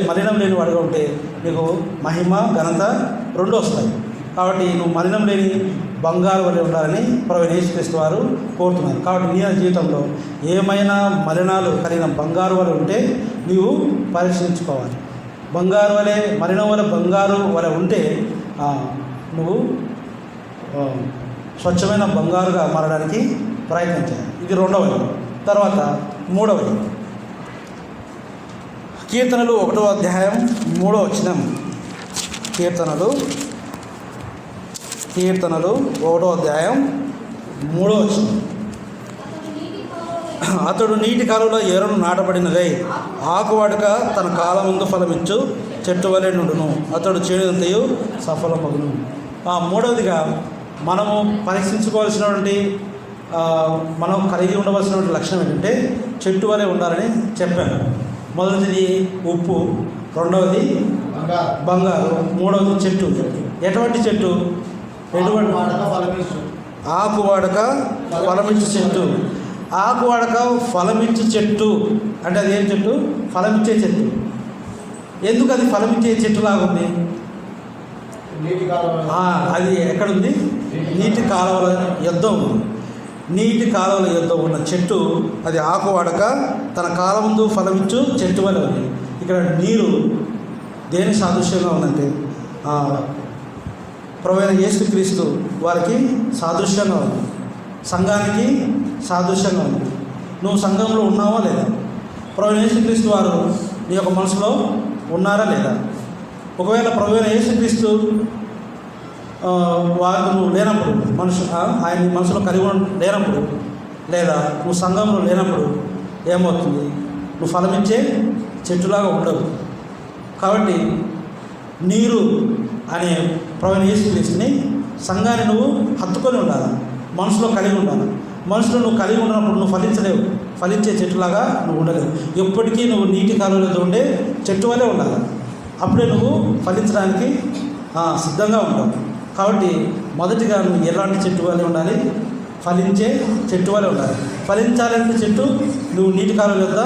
మలినం లేని వాడుగా ఉంటే నీకు మహిమ, ఘనత రెండు వస్తాయి. కాబట్టి నువ్వు మలినం లేని బంగారు వలె ఉండాలని ప్రభువైన యేసుక్రీస్తు వారు కోరుతున్నారు. కాబట్టి నీ జీవితంలో ఏమైనా మలినాలు కలిగిన బంగారు వలె ఉంటే నీవు పరీక్షించుకోవాలి. బంగారు వలె, మలినం వలె బంగారు వలె ఉంటే నువ్వు స్వచ్ఛమైన బంగారుగా మారడానికి ప్రయత్నం చేయాలి. ఇది రెండవది. తర్వాత మూడవది, కీర్తనలు 1వ అధ్యాయం 3వ వచనం. కీర్తనలు 1వ అధ్యాయం 3వ వచనం. అతడు నీటి కాలువలో ఏరును నాటబడినదై ఆకువాడక తన కాలముందు ఫలమిచ్చు చెట్టు వలె నుండును, అతడు చేయడంతయు సఫలమగును. మూడవదిగా మనము పరీక్షించుకోవాల్సినటువంటి మనం కలిగి ఉండవలసినటువంటి లక్షణం ఏంటంటే చెట్టు వలె ఉండాలని చెప్పాను. మొదటిది ఉప్పు, రెండవది బంగారు, మూడవది చెట్టు. ఎటువంటి చెట్టు? ఎటువంటి ఆకు వాడక ఫలమిచ్చు చెట్టు. ఆకు వాడక ఫలమిచ్చు చెట్టు అంటే అది ఏం చెట్టు? ఫలమిచ్చే చెట్టు. ఎందుకు అది ఫలమిచ్చే చెట్టులాగా ఉంది? అది ఎక్కడుంది? నీటి కాలువల యొద్ద ఉంది. నీటి కాలువల యొద్ద ఉన్న చెట్టు అది ఆకు వాడక తన కాలముందు ఫలమిచ్చు చెట్టు వలె ఉంది. ఇక్కడ నీరు దేని సాదృశ్యంగా ఉందంటే ప్రభువైన యేసుక్రీస్తు వారికి సాదృశ్యంగా ఉంది, సంఘానికి సాదృశ్యంగా ఉంది. నువ్వు సంఘంలో ఉన్నావా లేదా? ప్రభువైన యేసుక్రీస్తు వారు నీ యొక్క మనసులో ఉన్నారా లేదా? ఒకవేళ ప్రభువైన యేసుక్రీస్తు వారు నువ్వు లేనప్పుడు ఆయన మనసులో కలిగి లేనప్పుడు లేదా నువ్వు సంఘంలో లేనప్పుడు ఏమవుతుంది? నువ్వు ఫలమిచ్చే చెట్టులాగా ఉండవు. కాబట్టి నీరు అనే ప్రభువైన యేసుక్రీస్తుని సంఘాన్ని నువ్వు హత్తుకొని ఉండాలి, మనసులో కలిగి ఉండాలి. మనసులో నువ్వు కలిగి ఉన్నప్పుడు నువ్వు ఫలించలేవు, ఫలించే చెట్టులాగా నువ్వు ఉండలేవు. ఎప్పటికీ నువ్వు నీటి కాలువలో ఉండే చెట్టు వలె ఉండాలి. అప్పుడే నువ్వు ఫలించడానికి సిద్ధంగా ఉంటావు. కాబట్టి మొదటిగా నువ్వు ఎలాంటి చెట్టు వలె ఉండాలి? ఫలించే చెట్టు వలె ఉండాలి. ఫలించాలంటే చెట్టు నువ్వు నీటి కాలువ వద్ద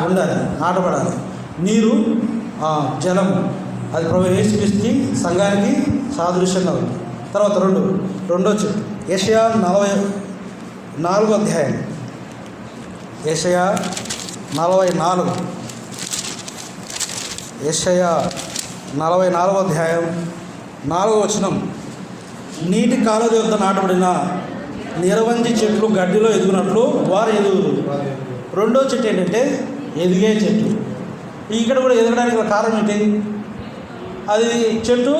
ఉండాలి, నాటబడాలి. నీరు జలం అది ప్రభువైన యేసుక్రీస్తుకి సంఘానికి సాదృశ్యంగా ఉంది. తర్వాత రెండో చెట్టు యెషయా 44వ అధ్యాయం. యెషయా 44 యెషయా 44వ అధ్యాయం 4వ వచనం. నీటి కాలువ యొద్ద నాటబడిన నిరవంజి చెట్లు గడ్డిలో ఎదుగునట్లు వారు ఎదుగురు. రెండో చెట్టు ఏంటంటే ఎదిగే చెట్టు. ఇక్కడ కూడా ఎదగడానికి కారణం ఏంటి? అది చెట్టు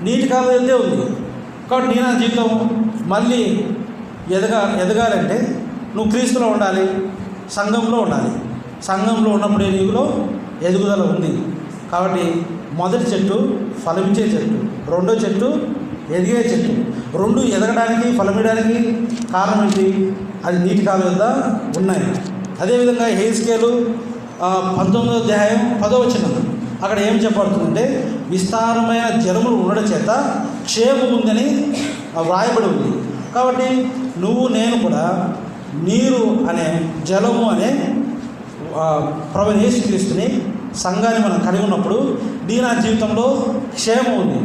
నీటి కాలువ యొద్దే ఉంది. కాబట్టి నీ నా జీవితం మళ్ళీ ఎదగాలంటే నువ్వు క్రీస్తులో ఉండాలి, సంఘంలో ఉండాలి. సంఘంలో ఉన్నప్పుడే నీలో ఎదుగుదల ఉంది. కాబట్టి మొదటి చెట్టు ఫలమిచ్చే చెట్టు, రెండో చెట్టు ఎదిగే చెట్టు. రెండు ఎదగడానికి ఫలమియడానికి కారణం ఏంటి? అది నీటి కాలువ వద్ద ఉన్నాయి. అదేవిధంగా హెస్కేలు 19వ అధ్యాయం 10వ వచనం అక్కడ ఏం చెప్పబడుతుందంటే విస్తారమైన జలములు ఉండడం చేత క్షేమం ఉందని వ్రాయబడి ఉంది. కాబట్టి నువ్వు నేను కూడా నీరు అనే జలము అనే ప్రభువైన యేసుక్రీస్తుని సంఘాన్ని మనం కలిగి ఉన్నప్పుడు నా జీవితంలో క్షేమం ఉంది.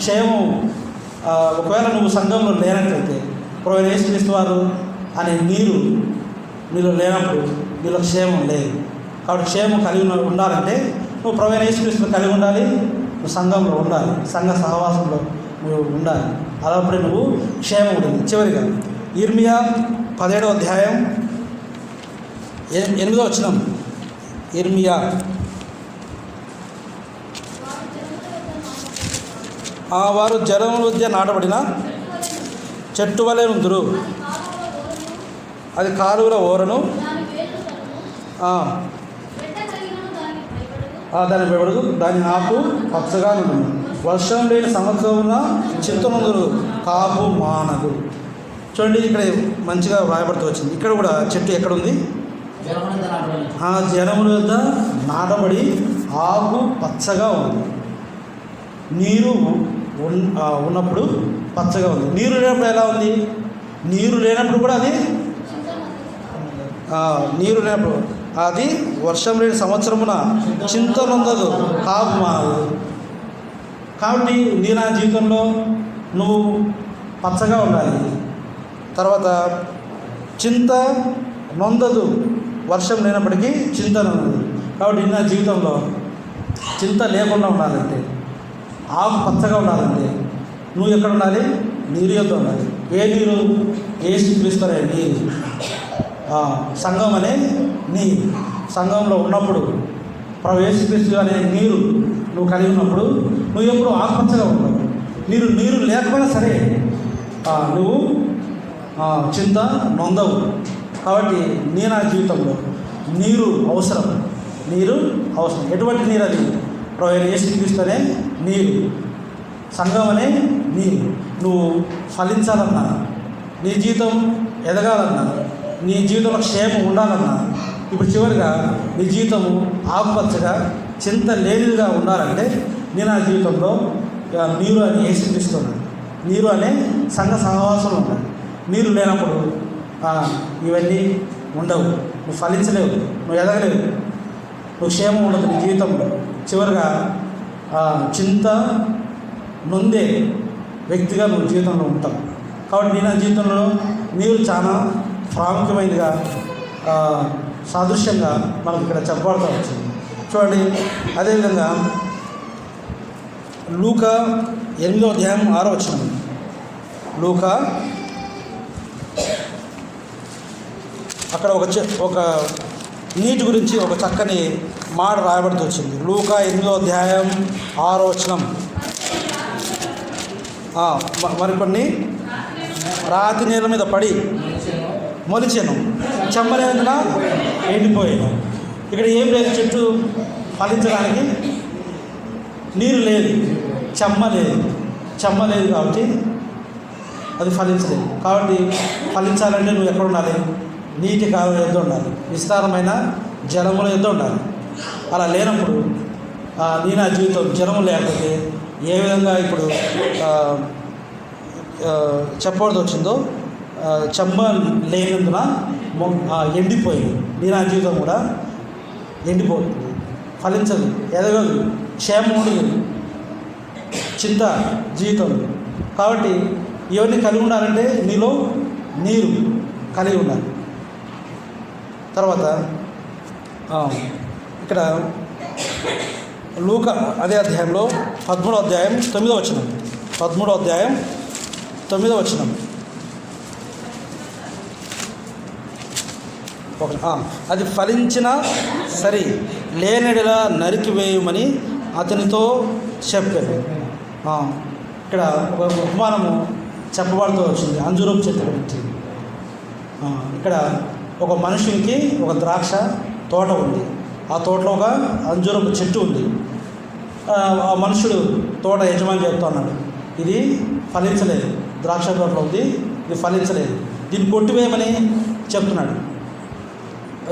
క్షేమం ఒకవేళ నువ్వు సంఘంలో లేనట్లయితే ప్రభువైన యేసుక్రీస్తు వారు అనే నీరు నీలో లేనప్పుడు నీలో క్షేమం లేదు. కాబట్టి క్షేమం కలిగి ఉండాలంటే నువ్వు ప్రభువైన యేసుక్రీస్తుని కలిగి ఉండాలి, నువ్వు సంఘంలో ఉండాలి, సంఘ సహవాసంలో నువ్వు ఉండాలి. అలాప్పుడే నువ్వు క్షేమం ఉంటుంది. చివరిగా ఇర్మియా 17వ అధ్యాయం 8వ వచనం. ఇర్మియా వారు జలముల మధ్య నాటబడిన చెట్టు వలె ఉందురు, అది కాలువల ఓరను దాని భయపడదు, దాని ఆకు పచ్చగా నుండు, వర్షం లేని సంవత్సరమున చింతనందురు, కాపు మానదు. చూడండి ఇక్కడ మంచిగా వ్రాయబడుతూ వచ్చింది. ఇక్కడ కూడా చెట్టు ఎక్కడుంది? జనముల వద్ద నాటబడి ఆకు పచ్చగా ఉంది. నీరు ఉన్నప్పుడు పచ్చగా ఉంది. నీరు లేనప్పుడు ఎలా ఉంది? నీరు లేనప్పుడు కూడా అది నీరు లేనప్పుడు అది వర్షం లేని సంవత్సరమున చింతనొందదు, కాపు మానదు. కాబట్టి నీ నా జీవితంలో నువ్వు పచ్చగా ఉండాలి. తర్వాత చింత నొందదు, వర్షం లేనప్పటికీ చింత నొందదు. కాబట్టి నా జీవితంలో చింత లేకుండా ఉండాలంటే, ఆకు పచ్చగా ఉండాలంటే నువ్వు ఎక్కడ ఉండాలి? నీరు యొద్ద ఉండాలి. ఏ నీరు? యేసుక్రీస్తు అనే నీరు, సంఘం అనే నీరు. సంఘంలో ఉన్నప్పుడు యేసుక్రీస్తు అనే నీరు నువ్వు కలిగి ఉన్నప్పుడు నువ్వు ఎప్పుడు ఆకుపచ్చగా ఉంటావు. నీరు లేకపోయినా సరే నువ్వు చింత నొందవు. కాబట్టి నా జీవితంలో నీరు అవసరం. ఎటువంటి నీరు? అది ప్రభువైన యేసుక్రీస్తు అనే నీరు. సంఘం అనే నీరు. నువ్వు ఫలించాలన్నా, నీ జీవితం ఎదగాలన్నా, నీ జీవితంలో క్షేమం ఉండాలన్నా, ఇప్పుడు చివరిగా నీ జీవితము ఆకుపచ్చగా చింత లేనిదిగా ఉండాలంటే నేను ఆ జీవితంలో నీరు అని యేసుక్రీస్తున్నాను. నీరు అనే సంఘ సహవాసంలో ఉన్నాడు. నీరు లేనప్పుడు ఇవన్నీ ఉండవు, నువ్వు ఫలించలేవు, నువ్వు ఎదగలేవు, నువ్వు క్షేమం ఉండదు నీ జీవితంలో. చివరిగా చింత నొందే వ్యక్తిగా నువ్వు జీవితంలో ఉంటావు. కాబట్టి నేను ఆ జీవితంలో నీరు చాలా ప్రాముఖ్యమైనదిగా సాదృశ్యంగా మనకు ఇక్కడ చెప్పబడుతూ వచ్చింది. చూడండి, అదేవిధంగా లూకా 8వ అధ్యాయం 6వ వచనం. లూకా అక్కడ ఒక నీటి గురించి ఒక చక్కని మాట రాయబడుతూ వచ్చింది. లూకా 8వ అధ్యాయం 6వ వచనం. మరికొన్ని రాతి నీళ్ళ మీద పడి మొలిచెను, చెమ్మలేనందున ఎండిపోయాను. ఇక్కడ ఏం లేదు, చెట్టు ఫలించడానికి నీరు లేదు, చెమ్మ లేదు కాబట్టి అది ఫలించలేదు. కాబట్టి ఫలించాలంటే నువ్వు ఎక్కడ ఉండాలి? నీటి కాలువ ఎద్దు ఉండాలి, విస్తారమైన జలముల ఎద్దు ఉండాలి. అలా లేనప్పుడు నీ నా జీవితం జలము లేకపోతే ఏ విధంగా ఇప్పుడు చెప్పబడుతూ వచ్చిందో, చెమ్మ లేనందున ఎండిపోయింది. నీ నా జీవితం కూడా ఎండిపోతుంది, ఫలించదు, ఎదగదు, క్షేమం ఉండదు, చింత జీవితం. కాబట్టి ఇవన్నీ కలిగి ఉండాలంటే నీలో నీరు కలిగి ఉండాలి. తర్వాత ఇక్కడ లూకా అదే అధ్యాయంలో 13వ అధ్యాయం 9వ వచనం. 13వ అధ్యాయం 9వ వచనం. అది ఫలించిన సరి లేనెడలా నరికివేయమని అతనితో చెప్పారు. ఇక్కడ ఒక ఉపమానము చెప్పబడుతూ వచ్చింది అంజూరపు చెట్టు గురించి. ఇక్కడ ఒక మనుషునికి ఒక ద్రాక్ష తోట ఉంది, ఆ తోటలో ఒక అంజూరపు చెట్టు ఉంది. ఆ మనుషుడు తోట యజమాని చెప్తున్నాడు, ఇది ఫలించలేదు, ద్రాక్ష తోటలో ఉంది, ఇది ఫలించలేదు, దీన్ని కొట్టివేయమని చెప్తున్నాడు.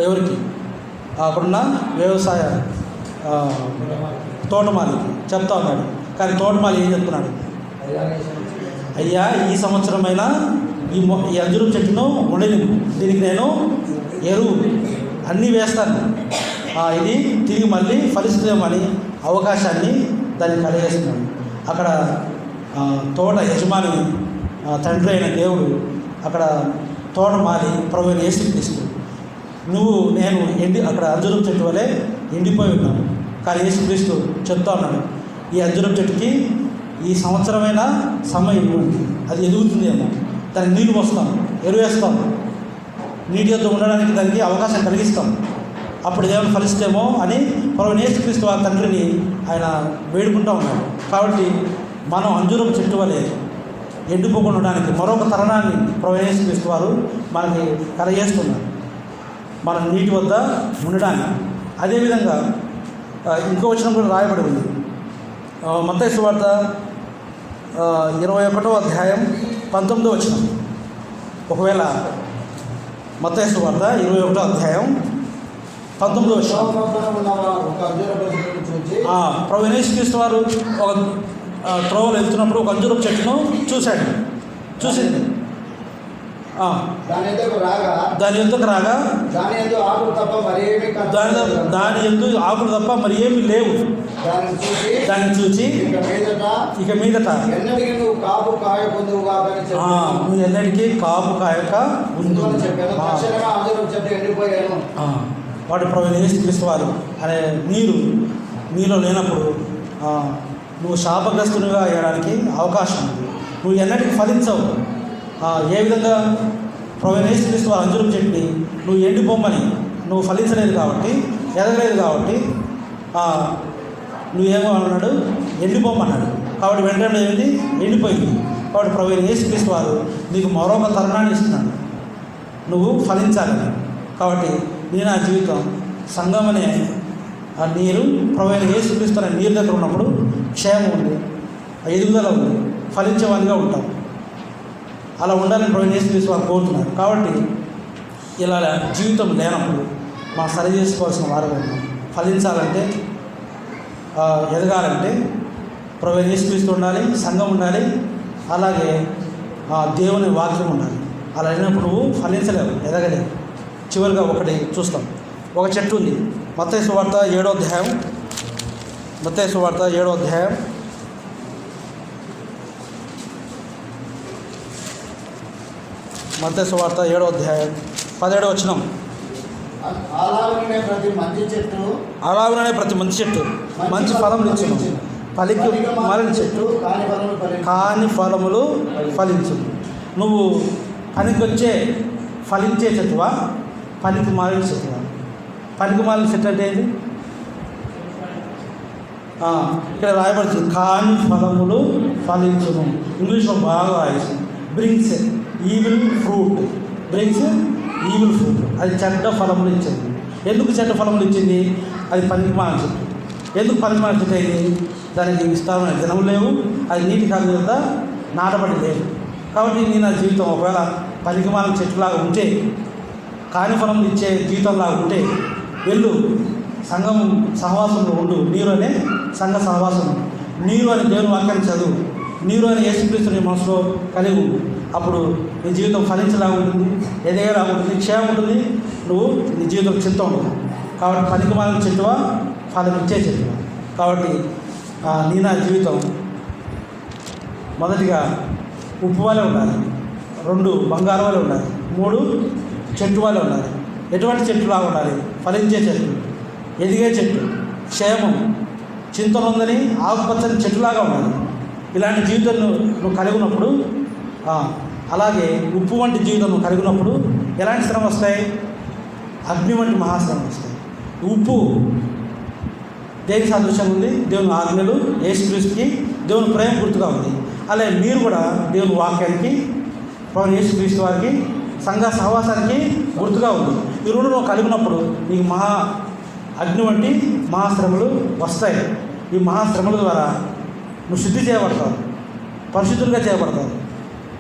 ఎవరికి? అక్కడున్న వ్యవసాయ తోటమాలికి చెప్తా ఉన్నాడు. కానీ తోటమాలి ఏం చెప్తున్నాడు? అయ్యా, ఈ సంవత్సరమైనా ఈ అంజూరపు చెట్టును ఉండలేను, దీనికి నేను ఎరువు అన్నీ వేస్తాను, ఇది తిరిగి మళ్ళీ ఫలిస్తుందేమని అవకాశాన్ని దాన్ని కలిగేస్తున్నాడు. అక్కడ తోట యజమాని తండ్రి అయిన దేవుడు, అక్కడ తోటమాలి ప్రభువైన యేసుక్రీస్తు, నేను అక్కడ అంజూరపు చెట్టు వలె ఎండిపోయి ఉన్నాను. కానీ యేసుక్రీస్తు చెప్తా ఉన్నాడు, ఈ అంజూరపు చెట్టుకి ఈ సంవత్సరమైన సమయం ఇవ్వండి, అది ఎదుగుతుందేమో, దానికి నీళ్ళు పోస్తాం, ఎరువేస్తాం, నీటి యొద్ద ఉండడానికి దానికి అవకాశం కలిగిస్తాం, అప్పుడు ఏమైనా ఫలిస్తేమో అని ప్రభువైన యేసుక్రీస్తు ఆ తండ్రిని ఆయన వేడుకుంటూ ఉన్నాడు. కాబట్టి మనం అంజూరపు చెట్టు వలె ఎండిపోకుండా ఉండడానికి మరొక తరుణాన్ని ప్రభువైన యేసుక్రీస్తు వారు మనకి కలగజేస్తున్నారు, మనం నీటి వద్ద ఉండడానికి. అదేవిధంగా ఇంకో వచనం కూడా రాయబడి ఉంది. మత్తయి సువార్త 21వ అధ్యాయం 19వ వచనం. ఒకవేళ మత్తయి సువార్త 21వ అధ్యాయం 19వ వచనం. ప్రభువైన యేసుక్రీస్తు వారు ఒక త్రోవలో వెళ్తున్నప్పుడు ఒక అంజూరపు చెట్టును చూసింది. దాని ఎందుకు రాగా దాని ఎందు ఆకులు తప్ప మరి ఏమి లేవు. దాన్ని చూసి ఇక మీదట నువ్వు ఎన్నటికీ కాపు కాయక ఉంది. వాటి ప్రభువైన యేసుక్రీస్తు వారు అనే నీరు నీలో లేనప్పుడు నువ్వు శాపగ్రస్తునిగా అయ్యడానికి అవకాశం ఉంది. నువ్వు ఎన్నటికీ ఫలించవు. ఏ విధంగా ప్రభువైన యేసుక్రీస్తు వారు అంజూరపు చెట్టుని నువ్వు ఎండిపోమ్మని, నువ్వు ఫలించలేదు కాబట్టి, ఎదగలేదు కాబట్టి నువ్వేమో అన్నాడు, ఎండిపోమన్నాడు. కాబట్టి వెంటనే ఏంది? ఎండిపోయింది. కాబట్టి ప్రభువైన యేసుక్రీస్తు వారు నీకు మరొక తరుణాన్ని ఇస్తున్నాడు, నువ్వు ఫలించాలని. కాబట్టి నా జీవితం సంఘం అనే ఆ నీరు ప్రభువైన యేసుక్రీస్తు అనే నీరు దగ్గర ఉన్నప్పుడు క్షేమం ఉంది, ఎదుగుదల ఉంది, ఫలించేవాడిగా ఉంటాం. అలా ఉండాలని ప్రభువైన యేసుక్రీస్తు వారు కోరుతున్నారు. కాబట్టి ఇలా జీవితం లేనప్పుడు మనం సరి చేసుకోవాల్సిన వారు ఉన్నాం. ఫలించాలంటే, ఎదగాలంటే ప్రభువైన యేసుక్రీస్తు ఉండాలి, సంఘం ఉండాలి, అలాగే దేవుని వాక్యం ఉండాలి. అలా అయినప్పుడు నువ్వు ఫలించలేవు, ఎదగలేవు. చివరిగా ఒకటి చూస్తాం. ఒక చెట్టు ఉంది. మత్తయి సువార్త 7వ అధ్యాయం. మత్తయి సువార్త 7వ అధ్యాయం 17వ వచనం. అలాగనే ప్రతి మంచి చెట్టు మంచి ఫలం ఇచ్చును, పలికి మారిన చెట్టు కాని ఫలములు ఫలించును. నువ్వు పనికొచ్చే ఫలించే చెట్టువా, పనికి మారిన చెట్టువా? పనికి మారిన చెట్టు అంటే ఏంటి? ఇక్కడ రాయబడుతుంది కాని ఫలములు ఫలించును. ఇంగ్లీష్లో బాగా రాయించింది. Brings evil fruit. అది చెడ్డ ఫలములు ఇచ్చింది. ఎందుకు చెడ్డ ఫలములు ఇచ్చింది? అది పనికి మారిన చెట్టు. ఎందుకు పనికి మారిన చెట్టు అయింది? దానికి విస్తారమైన జనం లేవు, అది నీటి కాలం మీద నాటబడి లేదు. కాబట్టి నీ నా జీవితం ఒకవేళ పనికి మారిన చెట్టులాగా ఉంటే, కాని ఫలములు ఇచ్చే జీవితంలాగా ఉంటే వెళ్ళు, సంఘం సహవాసంలో ఉండు. నీరు అనే సంఘ సహవాసం, నీరు అని దేవుని వాక్యాన్ని చదువు, నీరు అని యేసుక్రీస్తు నీ మనసులో కలిగి ఉండు. అప్పుడు నీ జీవితం ఫలించేలాగా ఉంటుంది, ఎదిగేలాగా ఉంటుంది, క్షేమం ఉంటుంది, నువ్వు నీ జీవితం చింత ఉంటుంది. కాబట్టి పనికి మాలిన చెట్టువా, ఫలం ఇచ్చే చెట్టువా? కాబట్టి నీ నా జీవితం మొదటిగా ఉప్పు వాళ్ళే ఉండాలి, 2 బంగారు వాళ్ళే ఉండాలి, 3 చెట్టు వాళ్ళే ఉండాలి. ఎటువంటి చెట్టులా ఉండాలి? ఫలించే చెట్టు, ఎదిగే చెట్టు, క్షేమం, చింతనుందని ఆకుపచ్చని చెట్టులాగా ఉండాలి. ఇలాంటి జీవితం నువ్వు కలిగి ఉన్నప్పుడు, అలాగే ఉప్పు వంటి జీవితం నువ్వు కలిగి ఉన్నప్పుడు ఎలాంటి శ్రమ వస్తాయి? అగ్ని వంటి మహాశ్రమ వస్తాయి. ఉప్పు దేనికి సాదృశ్యంగా ఉంది? దేవుని ఆజ్ఞలు, యేసుక్రీస్తుకి దేవుని ప్రేమ గుర్తుగా ఉంది. అలాగే మీరు కూడా దేవుని వాక్యానికి, యేసుక్రీస్తు వారికి, సంఘ సహవాసానికి గుర్తుగా ఉంది. ఈ 2 నువ్వు కలిగినప్పుడు నీకు అగ్ని వంటి మహాశ్రమలు వస్తాయి. ఈ మహాశ్రమల ద్వారా నువ్వు శుద్ధి చేయబడతావు, పరిశుద్ధులుగా చేయబడతావు.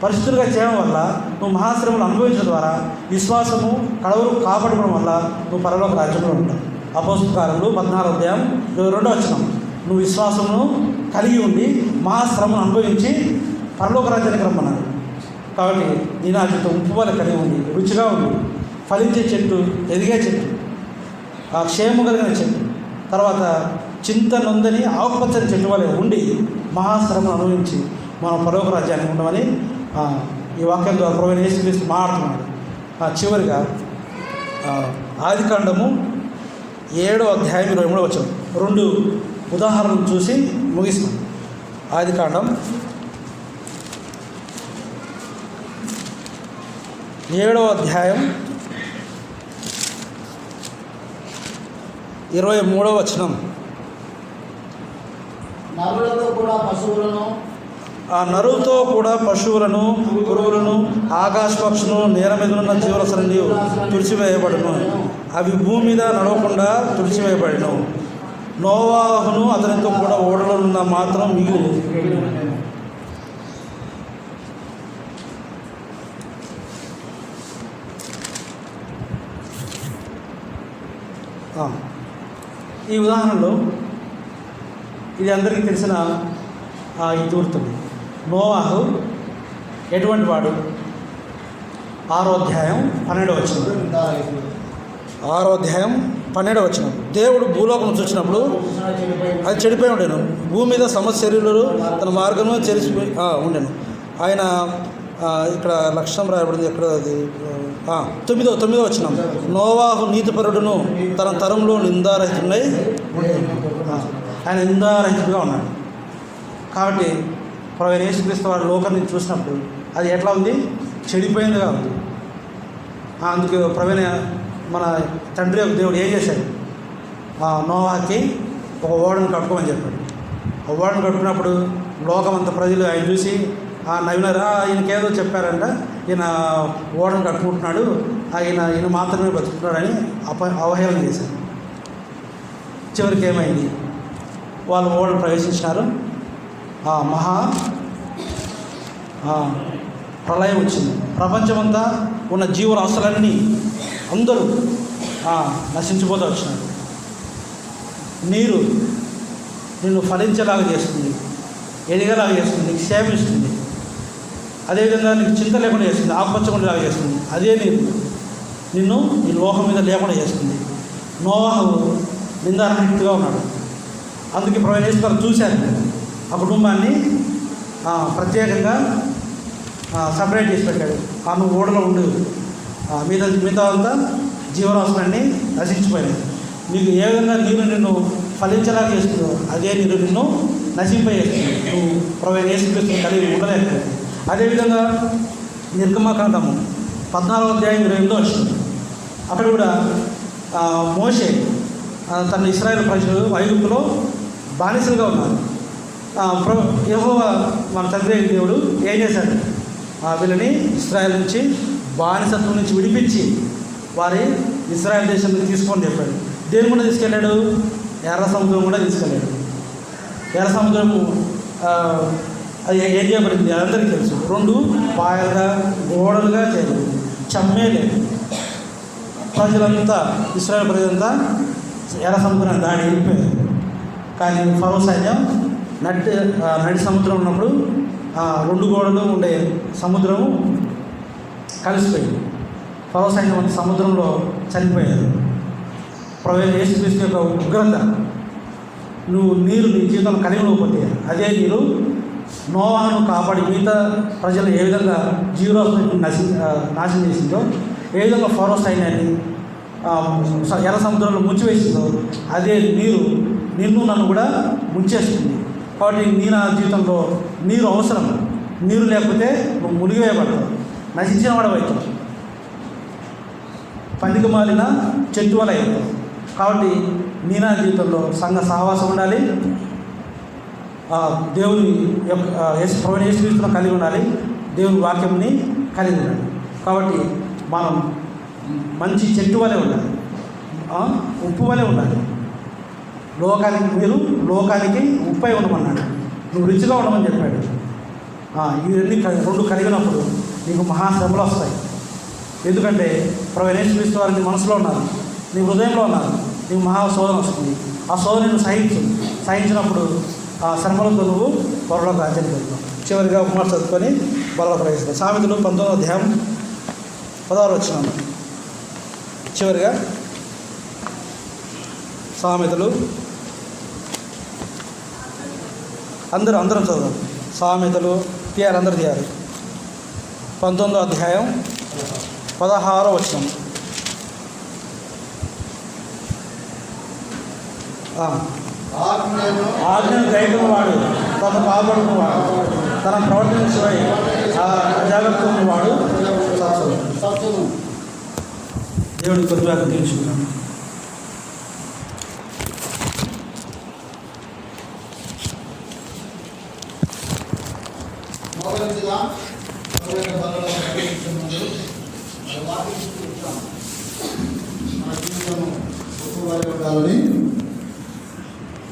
పరిశుద్ధులుగా చేయడం వల్ల నువ్వు మహాశ్రమలు అనుభవించడం ద్వారా విశ్వాసము కడవరు కాపాడుకోవడం వల్ల నువ్వు పరలోక రాజ్యంలో ఉంటావు. అపోస్తల కార్యములు 14వ అధ్యాయం 22వ వచనం. నువ్వు విశ్వాసమును కలిగి ఉండి మహాశ్రమను అనుభవించి పరలోక రాజ్యానికి రమ్మన్నారు. కాబట్టి నీ నా జీవితం ఉప్పు వల్ల కలిగి ఉంది, రుచిగా ఉంది, ఫలించే చెట్టు, ఎదిగే చెట్టు, క్షేమం కలిగిన చెట్టు. తర్వాత చింత నొందని ఆకుపచ్చని చెట్టు వలె ఉండి మహాశ్రమను అనుభవించి మనం పరలోక రాజ్యానికి ఉండమని ఈ వాక్యం ద్వారా ప్రభువైన యేసుక్రీస్తు మాట్లాడుతున్నాడు. చివరిగా ఆదికాండము 7వ అధ్యాయం 23వ వచనం 2 ఉదాహరణలు చూసి ముగిస్తాం. ఆదికాండం 7వ అధ్యాయం 23వ వచనం. నరులతో కూడా పశువులను, పురుగులను, ఆకాశ పక్షులను, నేల మీద ఉన్న జీవరాశులను తుడిచివేయబడును. అవి భూమి మీద నడవకుండా తుడిచివేయబడిను. నోవాహును అతనితో కూడా ఓడలో ఉన్న మాత్రం మిగిలి. ఈ ఉదాహరణలో ఇది అందరికీ తెలిసిన ఈ తూర్తుంది. నోవాహు ఎటువంటి వాడు? 6వ అధ్యాయం 12వ వచనం. 6వ అధ్యాయం 12వ వచనం. దేవుడు భూలోకం చూసినప్పుడు అది చెడిపోయి ఉండేను, భూమి మీద సమస్త శరీరులు తన మార్గంలో చెరిసిపోయి ఉండేను. ఆయన ఇక్కడ లక్ష్యం రాయబడింది, ఎక్కడ అది 9వ వచనం. నోవాహు నీతిపరుడును తన తరంలో నిందారహితుడై ఆయన నిందారహితుడుగా ఉన్నాడు. కాబట్టి ప్రభువైన యేసుక్రీస్తు వారి లోకాన్ని చూసినప్పుడు అది ఎట్లా ఉంది? చెడిపోయిందిగా ఉంది. అందుకే ప్రభువైన మన తండ్రి యొక్క దేవుడు ఏం చేశాడు? నోవాహుకి ఒక ఓడను కట్టుకోమని చెప్పాడు. ఆ ఓడను కట్టుకున్నప్పుడు లోకమంత ప్రజలు ఆయన చూసి నవ్వినారా, ఈయనకేదో చెప్పారంట, ఈయన ఓడను కట్టుకుంటున్నాడు, ఈయన మాత్రమే బతుకుతున్నాడని అవహేళన చేశారు. చివరికి ఏమైంది? వాళ్ళు ఓడను ప్రవేశించినారు. ప్రళయం వచ్చింది. ప్రపంచమంతా ఉన్న జీవరాశులన్నీ అందరూ నశించిపోతూ వచ్చినారు. నీరు నిన్ను ఫలించేలాగా చేస్తుంది, ఎదిగేలాగా చేస్తుంది, నీకు క్షేమిస్తుంది. అదేవిధంగా నీకు చింత లేకుండా చేస్తుంది, ఆకుపచ్చకుండేలాగా చేస్తుంది. అదే నీరు నిన్ను ఈ లోకం మీద లేకుండా చేస్తుంది. నోవాహు నిందారహితుగా ఉన్నాడు. అందుకే ప్రవేశిస్తారు చూశాను ఆ కుటుంబాన్ని ప్రత్యేకంగా సపరేట్ చేసి పెట్టాడు. నువ్వు ఓడలో ఉండు, మిగతా అంతా జీవరాశులన్నీ నశించిపోయినాయి. నీకు ఏ విధంగా నీరు నిన్ను ఫలించేలాగా చేస్తుందో అదే నీరు నిన్ను నశింపజేస్తుంది. నువ్వు ప్రవేశిస్తూ కలిగి ఉండలేకపోతుంది. అదేవిధంగా నిర్గమకాండము 14వ అధ్యాయం 28వ వచనం, అక్కడ కూడా మోషే తన ఇశ్రాయేలు ప్రజలు ఐగుప్తులో బానిసలుగా ఉన్నారు. యెహోవా మన తండ్రి దేవుడు ఏం చేశాడు? వీళ్ళని ఇశ్రాయేల్ నుంచి బానిసత్వం నుంచి విడిపించి వారి ఇశ్రాయేల్ దేశానికి తీసుకొని చెప్పాడు. దేని కూడా తీసుకెళ్ళాడు? ఎర్ర సముద్రం కూడా తీసుకెళ్ళాడు. ఎర్ర సముద్రము అది ఏం చేయబడింది అందరికీ తెలుసు. 2 పాయలుగా గోడలుగా చేయబడింది. చమ్మేలేదు. ప్రజలంతా ఇశ్రాయేల్ ప్రజలంతా ఎర్ర సముద్రాన్ని దాడి వెళ్ళిపోయారు. కానీ ఫరో సైన్యం నడి సముద్రం ఉన్నప్పుడు 2 గోడలు ఉండే సముద్రము కలిసిపోయింది. ఫరో సైన్యం అంత సముద్రంలో చనిపోయారు. యేసుక్రీస్తు యొక్క ఉగ్రత నువ్వు నీరు నీ జీవితంలో కలిగి లేకపోతే అదే నీరు నోవాహును కాపాడి మిగతా ప్రజలు ఏ విధంగా జీవరాశులను నాశనం చేసిందో, ఏ విధంగా ఫరో సైన్యాన్ని ఎర్ర సముద్రంలో ముంచివేసిందో అదే నీరు నిన్ను నన్ను కూడా ముంచేస్తుంది. కాబట్టి నా జీవితంలో నీరు అవసరం. నీరు లేకపోతే నువ్వు మునిగివేయబడతావు, నశించిన వాడవైతావు, పందికి మాలిన చెట్టు వల్ల అవుతావు. కాబట్టి నా జీవితంలో సంఘ సహవాసం ఉండాలి, దేవుని యొక్క యేసుక్రీస్తును కలిగి ఉండాలి, దేవుని వాక్యంని కలిగి ఉండాలి. కాబట్టి మనం మంచి చెట్టు వలె ఉండాలి, ఉప్పు వలె ఉండాలి. లోకానికి ఉప్పై ఉండమన్నాడు. నువ్వు రుచిగా ఉండమని చెప్పాడు. ఇవన్నీ 2 కలిగినప్పుడు నీకు మహాశ్రమలు వస్తాయి. ఎందుకంటే యేసుక్రీస్తు వారిని మనసులో ఉన్నారు, నీ హృదయంలో ఉన్నారు. నీకు మహాశోధన వస్తుంది. ఆ శోధనను సహించినప్పుడు ఆ శ్రమలతో నువ్వు త్వరలో రాజ్యానికి వెళ్తావు. చివరిగా ఉపమాసం చదువుకొని బలలో ప్రవేశిస్తావు. సామెతలు 19వ అధ్యాయం 16వ వచనం. చివరిగా సామెతలు అందరం చదువు. సామెతలు తీయాలి, అందరూ తీయాలి. 19వ అధ్యాయం 16వ వచనం. ఆజ్ఞను గైకొన్నవాడు తను కాపాడుకున్నవాడు, తన ప్రవర్తన శివై అజాగ్రత్త ఉన్నవాడు సత్తును. దేవుడి కొద్దిగా తీర్చుకున్నాను.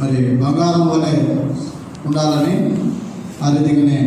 మరి బంగారం వలె ఉండాలని ఆ రీతిగానే